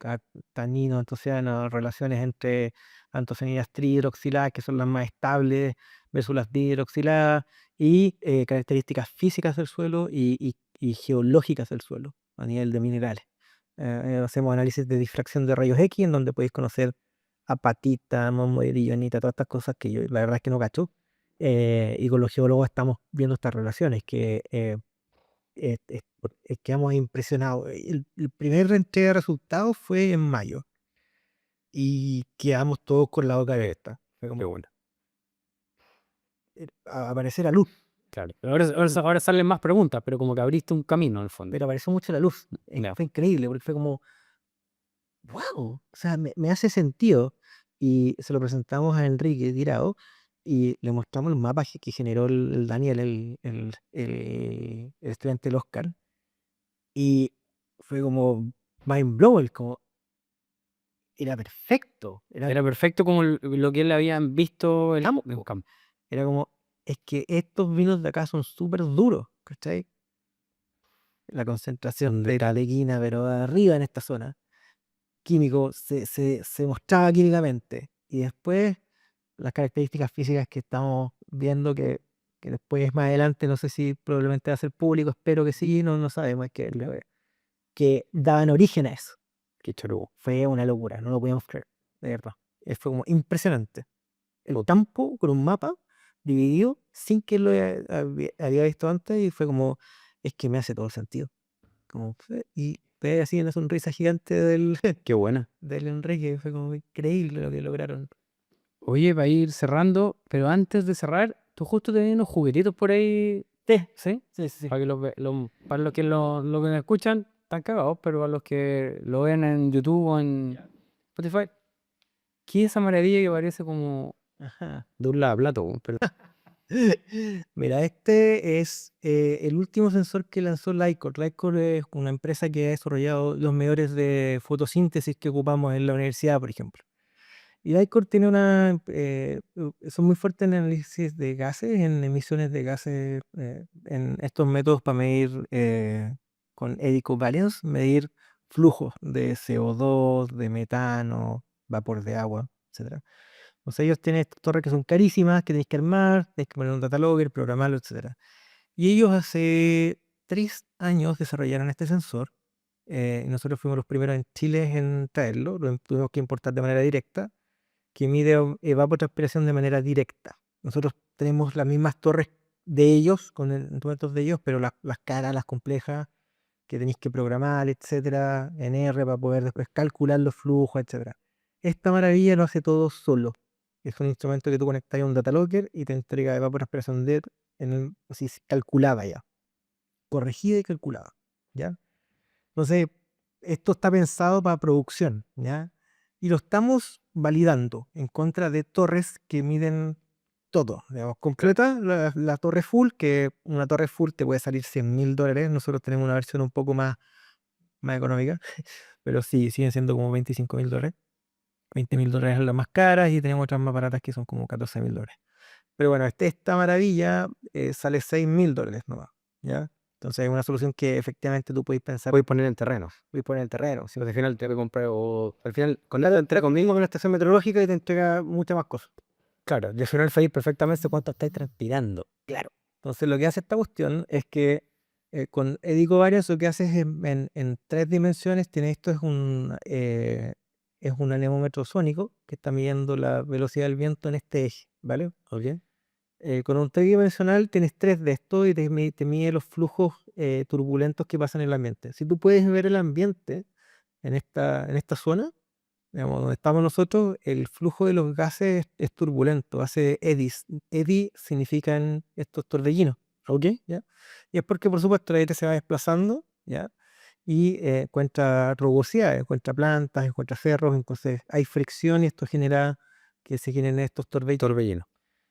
taninos, antocianos, relaciones entre antocianinas trihidroxiladas, que son las más estables, versus las dihidroxiladas, y características físicas del suelo y geológicas del suelo a nivel de minerales. Hacemos análisis de difracción de rayos X, en donde podéis conocer apatita, monmoirillonita, todas estas cosas que yo la verdad es que no cacho. Y con los geólogos estamos viendo estas relaciones que quedamos impresionados. El primer entrega de resultados fue en mayo y quedamos todos con la boca abierta. Fue Qué como bueno. aparecer la luz, Claro. Pero ahora salen más preguntas, pero como que abriste un camino en el fondo. pero apareció mucho la luz. Ya. Fue increíble porque fue como, wow, o sea, me hace sentido. Y se lo presentamos a Enrique Tirado y le mostramos el mapa que generó el Daniel, el estudiante del Oscar. Y fue como mind blowing, como era perfecto. Era perfecto como lo que él habían visto en Campo. en campo. Era como, es que estos vinos de acá son súper duros, ¿cachai? La concentración de talequina, pero arriba en esta zona, químico, se mostraba químicamente. Y después, las características físicas que estamos viendo que después más adelante, no sé si probablemente va a ser público, espero que sí, no sabemos, es que daban origen a eso. Qué chorugo. Fue una locura, no lo podíamos creer, de verdad. Fue como impresionante. El campo con un mapa dividido sin que lo había visto antes y fue como, es que me hace todo el sentido. Como, y ve así una sonrisa gigante del, Qué buena. del Enrique, fue como increíble lo que lograron. Oye, para ir cerrando, pero antes de cerrar, tú justo tenías unos juguetitos por ahí, Sí, ¿sí? sí. Para que para los que lo que escuchan, están cagados, pero para los que lo ven en YouTube o en Spotify, ¿qué es esa maravilla que parece como Ajá. de un lavaplato, weón? Pero Mira, este es el último sensor que lanzó Lycor. Lycor es una empresa que ha desarrollado los medidores de fotosíntesis que ocupamos en la universidad, por ejemplo. Y Lycor tiene son muy fuertes en análisis de gases, en emisiones de gases, en estos métodos para medir con Ecovalence, medir flujos de CO2, de metano, vapor de agua, etcétera. O sea, ellos tienen estas torres que son carísimas, que tenéis que armar, tenéis que poner un data logger, programarlo, etcétera. Y ellos hace 3 años desarrollaron este sensor. Y nosotros fuimos los primeros en Chile en traerlo, lo tuvimos que importar de manera directa, que mide evapotranspiración de manera directa. Nosotros tenemos las mismas torres de ellos, con instrumentos de ellos, pero las caras, las complejas, que tenéis que programar, etcétera, en R para poder después calcular los flujos, etcétera. Esta maravilla lo hace todo solo. Es un instrumento que tú conectas a un data logger y te entrega evapotranspiración de así calculada ya, corregida y calculada, ¿ya? Entonces, esto está pensado para producción, ¿ya? Y lo estamos validando en contra de torres que miden todo, digamos, completa la torre full, que una torre full te puede salir $100.000. Nosotros tenemos una versión un poco más económica, pero sí, siguen siendo como $25.000. $20.000 es las más caras y tenemos otras más baratas que son como $14.000. Pero bueno, esta maravilla sale $6.000 nomás, ¿ya? Entonces es una solución que efectivamente tú puedes pensar, voy a poner en terrenos. voy a poner en el terreno. Si al final te voy a comprar, o al final, con nada te entrega Conmigo con una estación meteorológica y te entrega muchas más cosas. claro, y al final sabéis perfectamente cuánto estáis transpirando. Claro. Entonces lo que hace esta cuestión es que con Edico Variance lo que hace es en 3 dimensiones, tiene esto es un anemómetro sónico que está midiendo la velocidad del viento en este eje, ¿vale? ¿Ok? Con un tridimensional tienes 3 de estos y te mide los flujos turbulentos que pasan en el ambiente. Si tú puedes ver el ambiente en esta zona, digamos, donde estamos nosotros, el flujo de los gases es turbulento, hace eddies. Eddy significan estos torbellinos, ¿Ok? ¿ya? Y es porque, por supuesto, el aire se va desplazando, ¿ya? Y encuentra rugosidades, encuentra plantas, encuentra cerros, entonces hay fricción y esto genera que se generen estos torbellinos. Torbellino.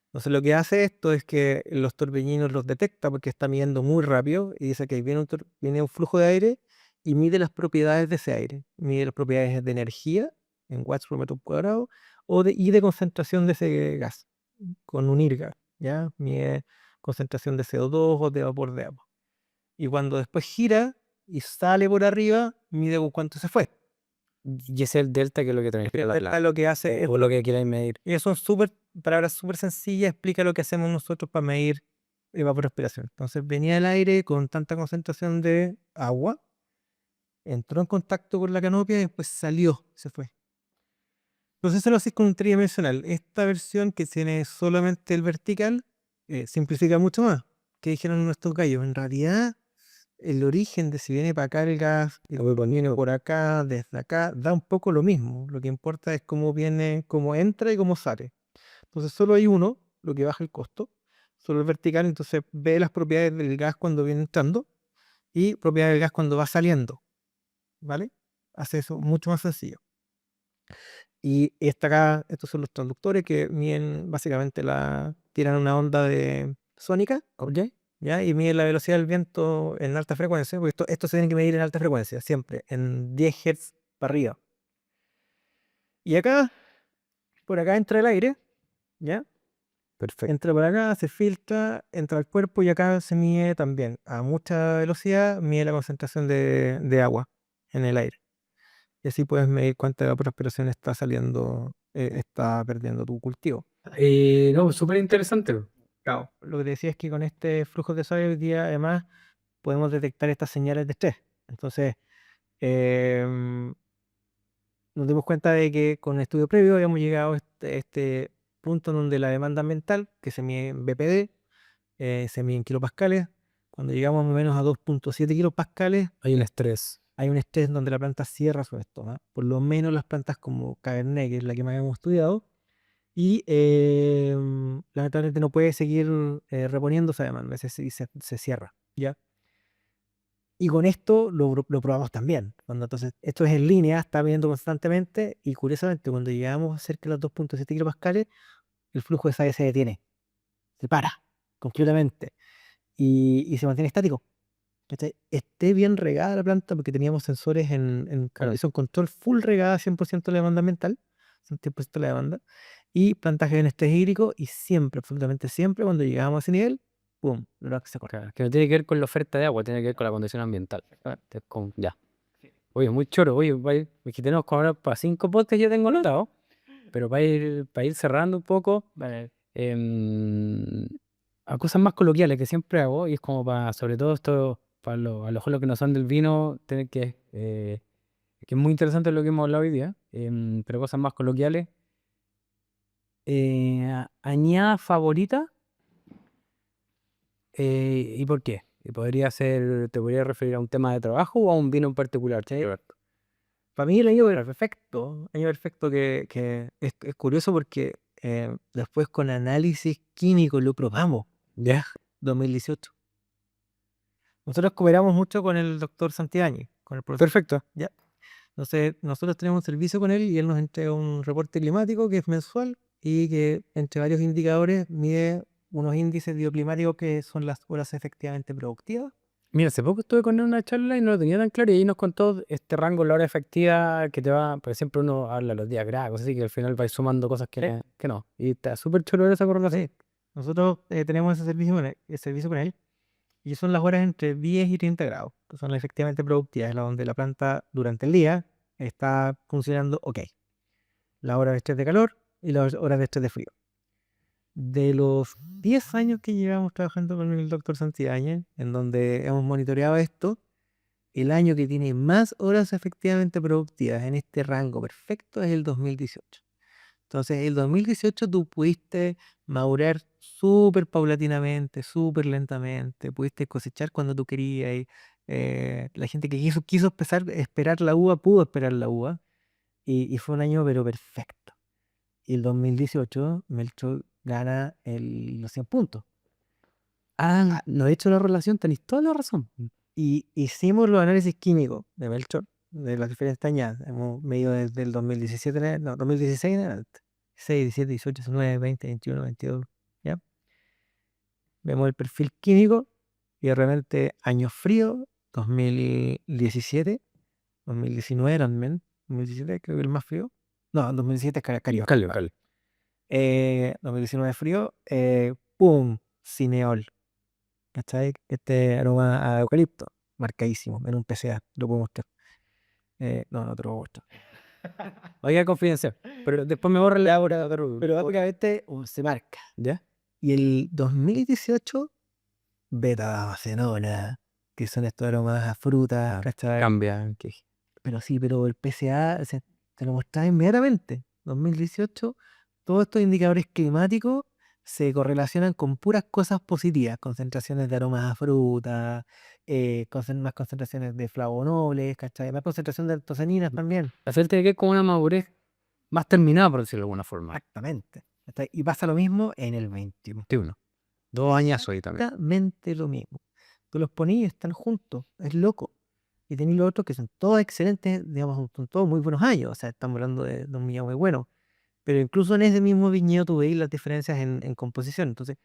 Entonces lo que hace esto es que los torbellinos los detecta porque está midiendo muy rápido y dice que viene un flujo de aire y mide las propiedades de ese aire. Mide las propiedades de energía en watts por metro cuadrado y de concentración de ese gas con un IRGA, ¿ya? Mide concentración de CO2 o de vapor de agua. Y cuando después gira y sale por arriba, mide con cuánto se fue. Y ese es el delta que es lo que transpira Delta lo que hace o lo que queráis medir. y son palabras súper sencillas, explica lo que hacemos nosotros para medir evapotranspiración. Entonces venía el aire con tanta concentración de agua, entró en contacto con la canopia y después salió, se fue. Entonces eso lo haces con un tridimensional. Esta versión que tiene solamente el vertical simplifica mucho más. ¿Qué dijeron nuestros gallos? En realidad, el origen de si viene para acá el gas, y lo viene por acá, desde acá, da un poco lo mismo. Lo que importa es cómo viene, cómo entra y cómo sale. Entonces solo hay uno, lo que baja el costo, solo el vertical, entonces ve las propiedades del gas cuando viene entrando y propiedades del gas cuando va saliendo, ¿vale? Hace eso mucho más sencillo. Y acá, estos son los transductores que miden básicamente tiran una onda de sónica, ¿Ok? ¿ya? Y miden la velocidad del viento en alta frecuencia, porque esto se tiene que medir en alta frecuencia, siempre, en 10 Hz para arriba. Y acá, por acá entra el aire, ¿ya? Perfecto. Entra por acá, se filtra, entra al cuerpo y acá se mide también. A mucha velocidad mide la concentración de agua en el aire. Y así puedes medir cuánta evapotranspiración está saliendo, está perdiendo tu cultivo. No, súper interesante. Claro. Lo que te decía es que con este flujo de soya hoy día además podemos detectar estas señales de estrés. Entonces, em, nos dimos cuenta de que con el estudio previo habíamos llegado a este punto en donde la demanda ambiental, que se mide en BPD, se mide en kilopascales, cuando llegamos más o menos a 2,7 kilopascales, Hay un estrés. hay un estrés donde la planta cierra su estómago. Por lo menos las plantas como Cabernet, que es la que más hemos estudiado, y lamentablemente no puede seguir reponiéndose además, a veces se cierra, ¿ya? Y con esto lo probamos también. Entonces, esto es en línea, está viendo constantemente y curiosamente cuando llegamos cerca de los 2,7 kilopascales, el flujo de sal se detiene, se para completamente y se mantiene estático. ¿Cachai? Esté bien regada la planta porque teníamos sensores en Claro. condición control full regada 100% de la demanda ambiental, 100% de la demanda, y plantaje en estrés hídrico y siempre, absolutamente siempre, cuando llegábamos a ese nivel, ¡pum! La se corta. Claro, que no tiene que ver con la oferta de agua, tiene que ver con la condición ambiental. Ya. Oye, muy choro. Oye, es que tenemos que hablar para 5 podcasts, ya tengo notado. Pero para ir cerrando un poco, Vale. a cosas más coloquiales que siempre hago, y es como para, sobre todo esto, para a lo mejor los que no son del vino, tener que es muy interesante lo que hemos hablado hoy día, pero cosas más coloquiales. Añada favorita, ¿y por qué? Y podría ser, te podría referir a un tema de trabajo o a un vino en particular, Sí. Roberto. Para mí el año perfecto, que es curioso porque después con análisis químico lo probamos, Ya, 2018. Nosotros cooperamos mucho con el doctor Santibáñez, con el profesor. perfecto. ¿Ya? Entonces, nosotros tenemos un servicio con él y él nos entrega un reporte climático que es mensual y que entre varios indicadores mide unos índices bioclimáticos que son las horas efectivamente productivas. Mira, hace poco estuve con él en una charla y no lo tenía tan claro y ahí nos contó este rango, la hora efectiva que te va, porque siempre uno habla los días grados, así que al final vais sumando cosas Sí. que no. Y está súper chulo esa correlación. Sí, nosotros tenemos ese servicio con él y son las horas entre 10 y 30 grados, que son las efectivamente productivas, es la donde la planta durante el día está funcionando ok. La hora de estrés de calor y las horas de estrés de frío. De los 10 años que llevamos trabajando con el doctor Santibáñez, en donde hemos monitoreado esto, el año que tiene más horas efectivamente productivas en este rango perfecto es el 2018. Entonces, el 2018 tú pudiste madurar súper paulatinamente, súper lentamente, pudiste cosechar cuando tú querías. Y, la gente que quiso esperar la uva, pudo esperar la uva. Y fue un año pero perfecto. Y el 2018, Melchor gana los 100 puntos. No he hecho la relación, tenéis toda la razón. Y hicimos los análisis químicos de Melchor, de las diferentes añadas. Hemos medido desde el 2017, no, 2016 en adelante. 6, 17, 18, 19, 20, 21, 22, ¿ya? Vemos el perfil químico y realmente años fríos, 2017, 2019 también, 2017 creo que el más frío. No, 2017 es Carioca. Calio, calio. 2019 frío, ¡pum! Cineol. ¿Cachai? Este aroma a eucalipto, marcadísimo, en un PCA, lo puedo mostrar. No te lo puedo mostrar. Oiga, confidencial. Pero después me borra la hora. Pero básicamente se marca. ¿Ya? Y el 2018, beta-damascenona, que son estos aromas a fruta, ¿cachai? Cambia. Pero sí, pero el PCA te lo mostraba inmediatamente. 2018, todos estos indicadores climáticos se correlacionan con puras cosas positivas, concentraciones de aromas a fruta, más concentraciones de flavonoides, ¿cachai? Más concentración de antocianinas también. La suerte de que es como una madurez más terminada, por decirlo de alguna forma. Exactamente. ¿Cachai? Y pasa lo mismo en el 21. 21. 2 años hoy también. Exactamente lo mismo. Tú los ponías y están juntos, es loco. Y tenéis los otros que son todos excelentes, digamos, son todos muy buenos años, o sea, estamos hablando de un viñedo muy bueno. Pero incluso en ese mismo viñedo tú veis las diferencias en composición. Entonces,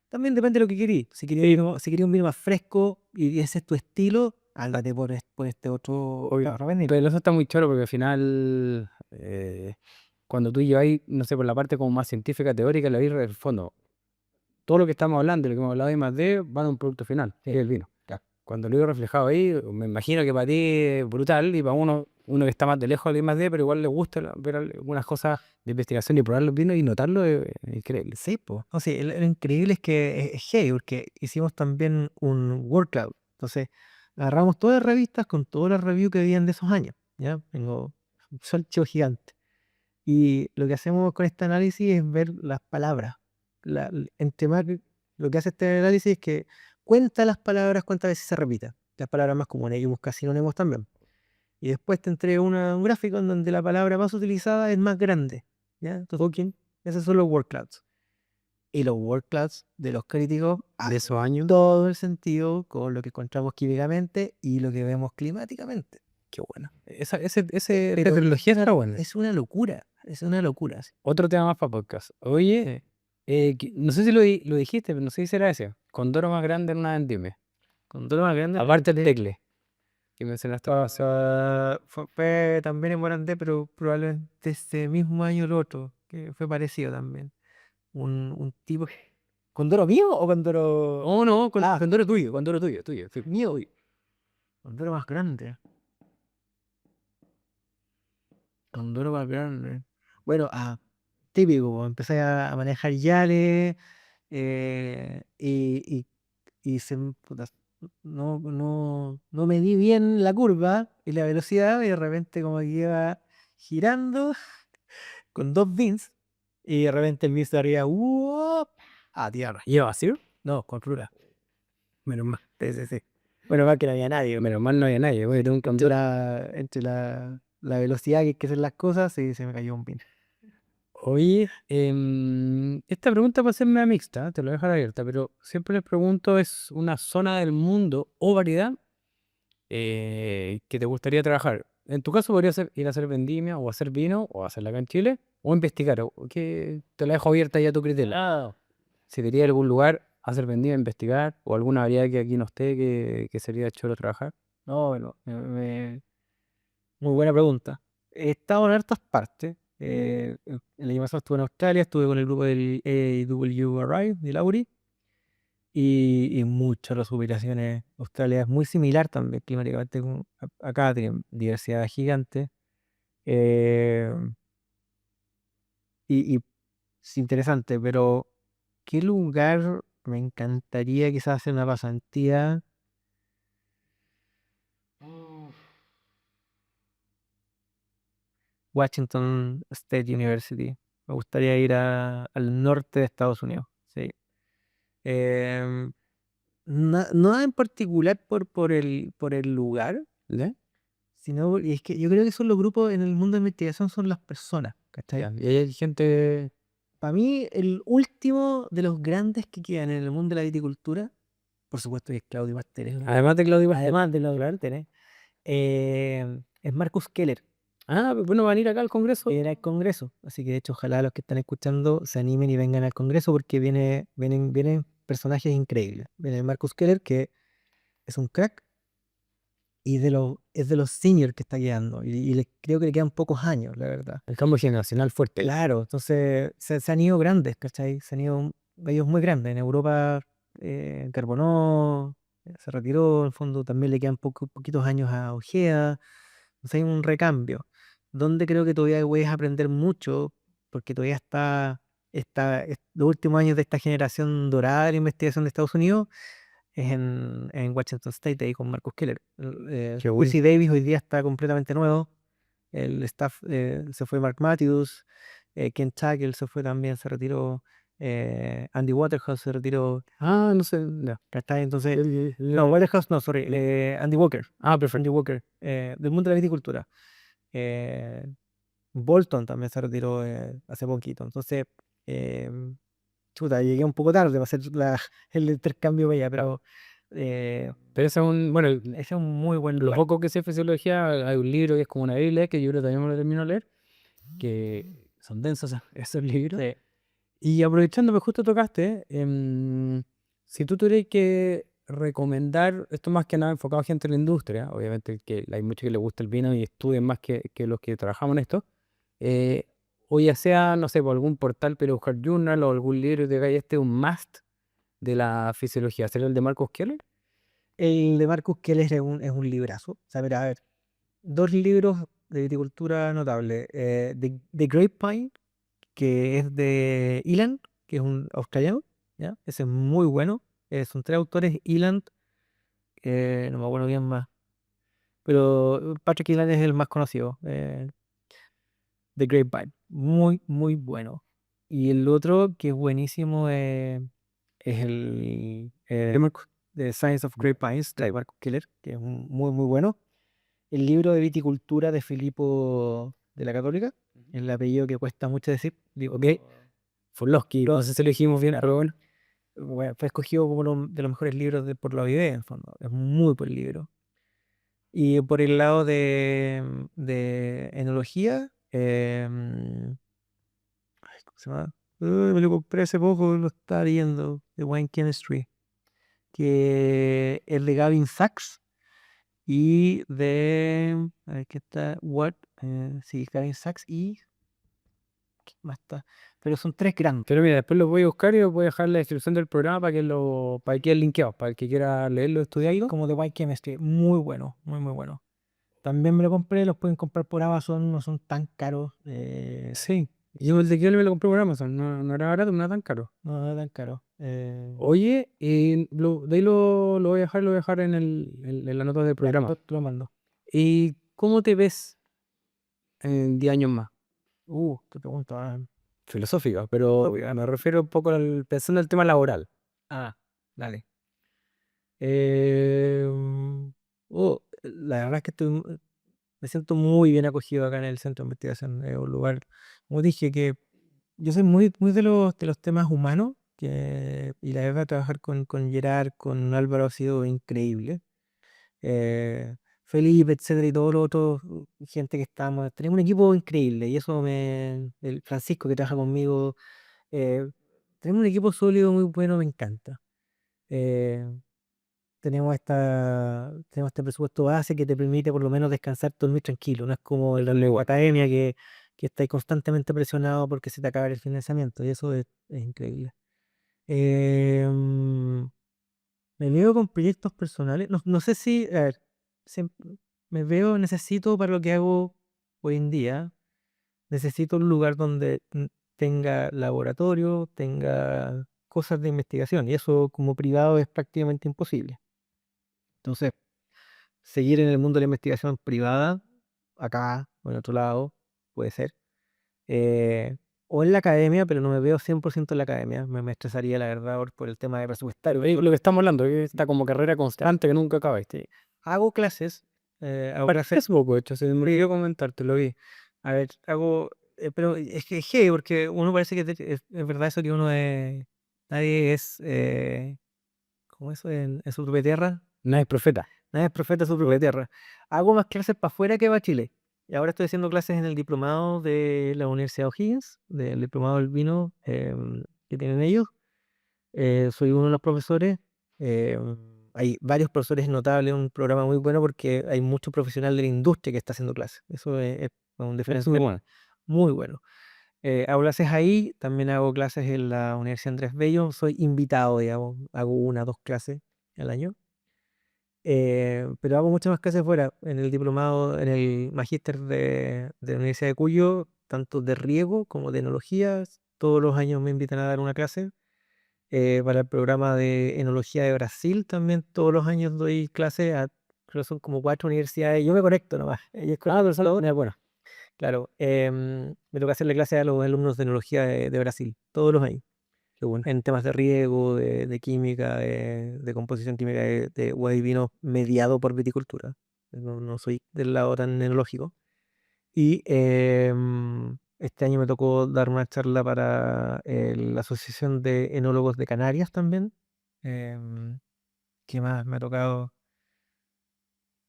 también depende de lo que queréis. Si queréis un vino más fresco y ese es tu estilo, ándate por este otro. Obvio. Pero eso está muy choro porque al final cuando tú lleváis, no sé, por la parte como más científica, teórica, le veis el fondo. Todo lo que estamos hablando, lo que hemos hablado de I+D, van a un producto final, que es el vino. Ya. Cuando lo veo reflejado ahí, me imagino que para ti es brutal y para uno que está más de lejos del I+D, pero igual le gusta ver algunas cosas de investigación y probar los vinos y notarlo, es increíble. Sí, pues. No, sí, lo increíble es que es heavy, porque hicimos también un word cloud. Entonces, agarramos todas las revistas con todas las reviews que habían de esos años. ¿Ya? Tengo un archivo gigante. Y lo que hacemos con este análisis es ver las palabras. Entre más, lo que hace este análisis es que cuenta las palabras, cuántas veces se repiten. Las palabras más comunes y busca sinónimos también. Y después te entrega un gráfico en donde la palabra más utilizada es más grande. ¿Ya? Entonces, esos son los word clouds. Y los word clouds de los críticos De esos años, todo el sentido con lo que encontramos químicamente y lo que vemos climáticamente. qué bueno. Esa Pero tecnología está buena. es una locura, es una locura. Sí. Otro tema más para podcast. Oye, no sé si lo dijiste, pero no sé si será ese. Condoro más grande en una vendimia. Con todo lo más grande. Aparte el tecle, que mencionaste. O sea, fue también en Morandé, pero probablemente ese mismo año el otro, que fue parecido también. Un tipo. ¿Condoro mío o Condoro? Oh, no, Ah, Condoro tuyo. Sí. mío, uy. Condoro más grande. Condoro más grande. Bueno, típico, pues, empecé a manejar yales y puta, no medí bien la curva y la velocidad y de repente como que iba girando con dos bins y de repente el bin se arriba ¡uop! A tierra. ¿Lleva así? No, con plura. Menos mal. Sí, sí, sí. Bueno, más que no había nadie. Menos mal no había nadie. Oye, tengo un Entre Condoro. la velocidad que hay que hacer las cosas y se me cayó un bin. Oye, esta pregunta puede ser media mixta, te lo voy a dejar abierta, pero siempre les pregunto, ¿es una zona del mundo o variedad que te gustaría trabajar? En tu caso podría ser ir a hacer vendimia o hacer vino o hacerla acá en Chile o investigar, o que te la dejo abierta ya a tu criterio. Ah, Si quería algún lugar, hacer vendimia, investigar o alguna variedad que aquí no esté que sería chulo trabajar. no, bueno, muy buena pregunta. He estado en hartas partes. El año pasado estuve en Australia, estuve con el grupo del AWRI, de Lauri, y muchas las ubicaciones. Australia es muy similar también climáticamente acá, tiene diversidad gigante. eh, y es interesante, pero ¿qué lugar me encantaría quizás hacer una pasantía? Washington State University. Me gustaría ir al norte de Estados Unidos. Sí. Em, no en particular por el lugar, ¿Ya? sino y es que yo creo que son los grupos en el mundo de investigación, son las personas, ¿cachai? Ya, y ahí hay gente... Para mí, el último de los grandes que quedan en el mundo de la viticultura, por supuesto, es Claudio Martínez. Además de Claudio Pastel. Además de Claudio Martínez, es Marcus Keller. Ah, bueno, van a ir acá al Congreso. Era el Congreso. Así que de hecho, ojalá los que están escuchando se animen y vengan al Congreso porque vienen personajes increíbles. Viene Marcus Keller, que es un crack, y es de los seniors que está quedando. Y creo que le quedan pocos años, la verdad. El cambio generacional fuerte. Claro, entonces se han ido grandes, ¿cachai? Se han ido ellos muy grandes. En Europa, Carbonó se retiró, en el fondo también le quedan poquitos años a Ojeda. Entonces hay un recambio, donde creo que todavía puedes aprender mucho, porque todavía los últimos años de esta generación dorada de la investigación de Estados Unidos es en Washington State, ahí con Marcus Keller. Qué bueno. Quincy Davis hoy día está completamente nuevo. El staff se fue Mark Matthews, Ken Tucker se fue también, se retiró. Andy Waterhouse se retiró. Ah, no sé. Ya. ¿Cachai? Entonces, no, Waterhouse no, sorry. Andy Walker. Ah, perfecto. Andy Walker, del mundo de la viticultura. Eh, Bolton también se retiró hace poquito. Entonces, eh, chuta, llegué un poco tarde para hacer el intercambio para allá, pero Pero ese es bueno, ese es un muy buen lo lugar. poco que sé de fisiología, hay un libro que es como una Biblia, que yo creo que también me lo termino de leer, que son densos esos libros. Sí. Y aprovechando que justo tocaste, si tú tuvieras que recomendar, esto más que nada enfocado a gente de la industria, obviamente que hay muchos que les gusta el vino y estudian más que los que trabajamos en esto, eh, O ya sea, no sé, por algún portal, pero Heart Journal o algún libro de que este un must de la fisiología. ¿Será el de Marcus Keller? El de Marcus Keller es un librazo. O sea, mira, a ver, dos libros de viticultura notables. The Grapevine, que es de Ilan, que es un australiano, ¿ya? Ese es muy bueno. Son tres autores, Ilan, no me acuerdo bien más, pero Patrick Ilan es el más conocido. The Grapevine, muy, muy bueno. Y el otro que es buenísimo es el The Science of Grapevines, de Marcus Keller, que es muy, muy bueno. El libro de viticultura de Filipo de la Católica, el apellido que cuesta mucho decir. Digo, Ok. Forlowski, no sé si lo dijimos bien, pero bueno. bueno, fue escogido como uno de los mejores libros por la OIV, en el fondo. Es muy buen libro. Y por el lado de enología, ay, ¿cómo se llama? Me lo compré hace poco, lo estaba viendo, de Wine Chemistry, que es de Gavin Sachs y a ver, ¿qué está? Sí, Gavin Sachs y, ¿qué más está? Pero son tres grandes, Pero mira, después lo voy a buscar y os voy a dejar la descripción del programa para que quede linkeado, para el que quiera leerlo, estudiarlo. como de Wine Chemistry, muy bueno, muy, muy bueno. También me lo compré, los pueden comprar por Amazon, no son tan caros, Sí. Yo el de Kiel me lo compré por Amazon, no era barato, no era tan caro. no es tan caro. Oye, de ahí lo voy a dejar en la nota del Ya, programa. te lo mando. ¿Y cómo te ves en 10 años más? Te pregunto. Filosófica, pero me refiero un poco pensando en el tema laboral. Dale. Eh, mm, la verdad es que me siento muy bien acogido acá en el centro de investigación. Es un lugar, como dije, que yo soy muy, muy de los temas humanos, y la verdad trabajar con Gerard, con Álvaro ha sido increíble. eh, Felipe, etcétera, y todos los otros, gente que estamos, tenemos un equipo increíble y eso el Francisco que trabaja conmigo, eh, tenemos un equipo sólido, muy bueno, me encanta. Eh, tenemos este presupuesto base que te permite por lo menos descansar, dormir tranquilo, no es como en la academia que estáis constantemente presionado porque se te acaba el financiamiento y eso es increíble. Eh, mm, Me veo con proyectos personales. No sé si, a ver, necesito para lo que hago hoy en día, necesito un lugar donde tenga laboratorio, tenga cosas de investigación, y eso como privado es prácticamente imposible. Entonces, seguir en el mundo de la investigación privada, acá o en otro lado, puede ser. eh, o en la academia, pero no me veo 100% en la academia. Me estresaría, la verdad, por el tema de presupuestario. Lo que estamos hablando, que está como carrera constante que nunca acaba, ¿viste? Hago clases, hago Para clases. Facebook, de hecho, se me olvidó comentarte, lo vi. A ver, pero es que es heavy, porque uno parece que es verdad eso que uno es, nadie es, ¿cómo eso en su propia tierra? Nadie es profeta. Nadie es profeta en su propia tierra. Hago más clases para afuera que para Chile. Y ahora estoy haciendo clases en el diplomado de la Universidad de O'Higgins, del diplomado del vino que tienen ellos. Soy uno de los profesores. Hay varios profesores notables, un programa muy bueno porque hay mucho profesional de la industria que está haciendo clases. Eso es un diferencial Bueno, muy bueno. Hago clases ahí, también hago clases en la Universidad Andrés Bello. Soy invitado, digamos, hago una o dos clases al año. Pero hago muchas más clases fuera, en el diplomado, en el magíster de la Universidad de Cuyo, tanto de riego como de enologías. Todos los años me invitan a dar una clase. Para el programa de enología de Brasil también todos los años doy clases creo que son como cuatro universidades. Yo me conecto nomás. pero son bueno. Claro, me toca hacerle clases a los alumnos de enología de Brasil todos los años, Qué bueno. en temas de riego, de química, de composición química de uva y vino mediado por viticultura. No soy del lado tan enológico. Y este año me tocó dar una charla para la Asociación de Enólogos de Canarias también. Em, ¿Qué más me ha tocado?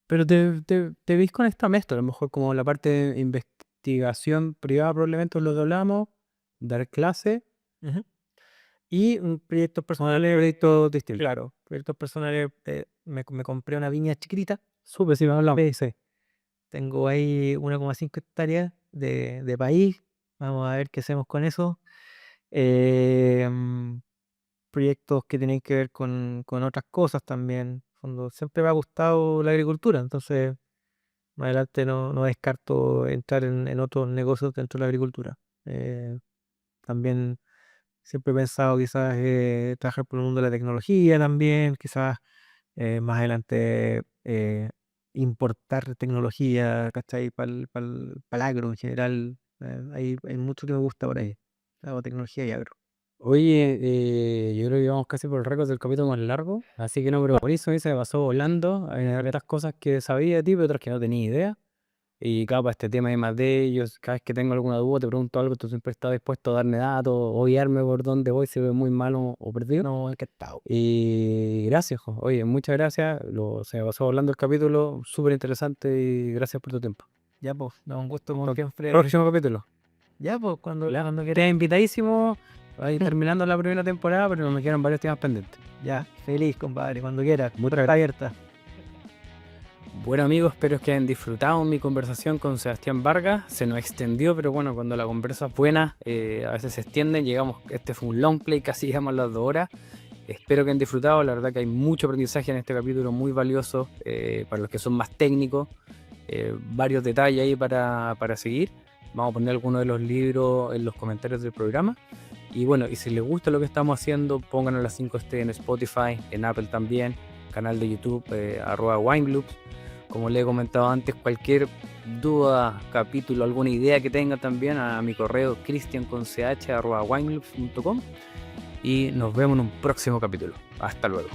Pero te veis con esta mezcla, a lo mejor como la parte de investigación privada, probablemente es lo que hablamos, dar clase Ujú. Y proyectos personales, proyectos distintos. claro, proyectos personales. Me compré una viña chiquitita. Súper, si me hablamos. Sí. Tengo ahí 1,5 hectáreas de país. Vamos a ver qué hacemos con eso. Em, Proyectos que tienen que ver con otras cosas también. En el fondo, siempre me ha gustado la agricultura, entonces más adelante no descarto entrar en otros negocios dentro de la agricultura. También siempre he pensado quizás trabajar por el mundo de la tecnología también, quizás más adelante importar tecnología, ¿cachai? Para el agro en general. Hay mucho que me gusta por ahí. Hago tecnología y agro. Oye, yo creo que vamos casi por el récord del capítulo más largo, así que no, pero por eso se me pasó volando. Hay otras cosas que sabía de ti, pero otras que no tenía idea. Y claro, para este tema de más de ellos, cada vez que tengo alguna duda, te pregunto algo, tú siempre estás dispuesto a darme datos o guiarme por dónde voy si veo muy malo o perdido. No, encantado. Y gracias, jo. Oye, muchas gracias. Se me pasó volando el capítulo, súper interesante y gracias por tu tiempo. Ya, pues, da un gusto como siempre. Próximo capítulo. Ya, pues, cuando Te quieras. invitadísimo, ahí terminando la primera temporada, pero me quedan varios temas pendientes. Ya, feliz, compadre, cuando quieras. Muchas Está abierta. Bueno amigos, espero que hayan disfrutado mi conversación con Sebastián Vargas. Se nos extendió, pero bueno, cuando la conversa es buena, a veces se extienden. Este fue un long play, casi llegamos a las 2 horas. Espero que hayan disfrutado. La verdad que hay mucho aprendizaje en este capítulo, muy valioso para los que son más técnicos. Varios detalles ahí para seguir. Vamos a poner algunos de los libros en los comentarios del programa. Y bueno, y si les gusta lo que estamos haciendo, pónganlo las 5 estrellas en Spotify, en Apple también, canal de YouTube, @winegroups. Como les he comentado antes, cualquier duda, capítulo, alguna idea que tengan también a mi correo cristianconch@winegroups.com y nos vemos en un próximo capítulo. Hasta luego.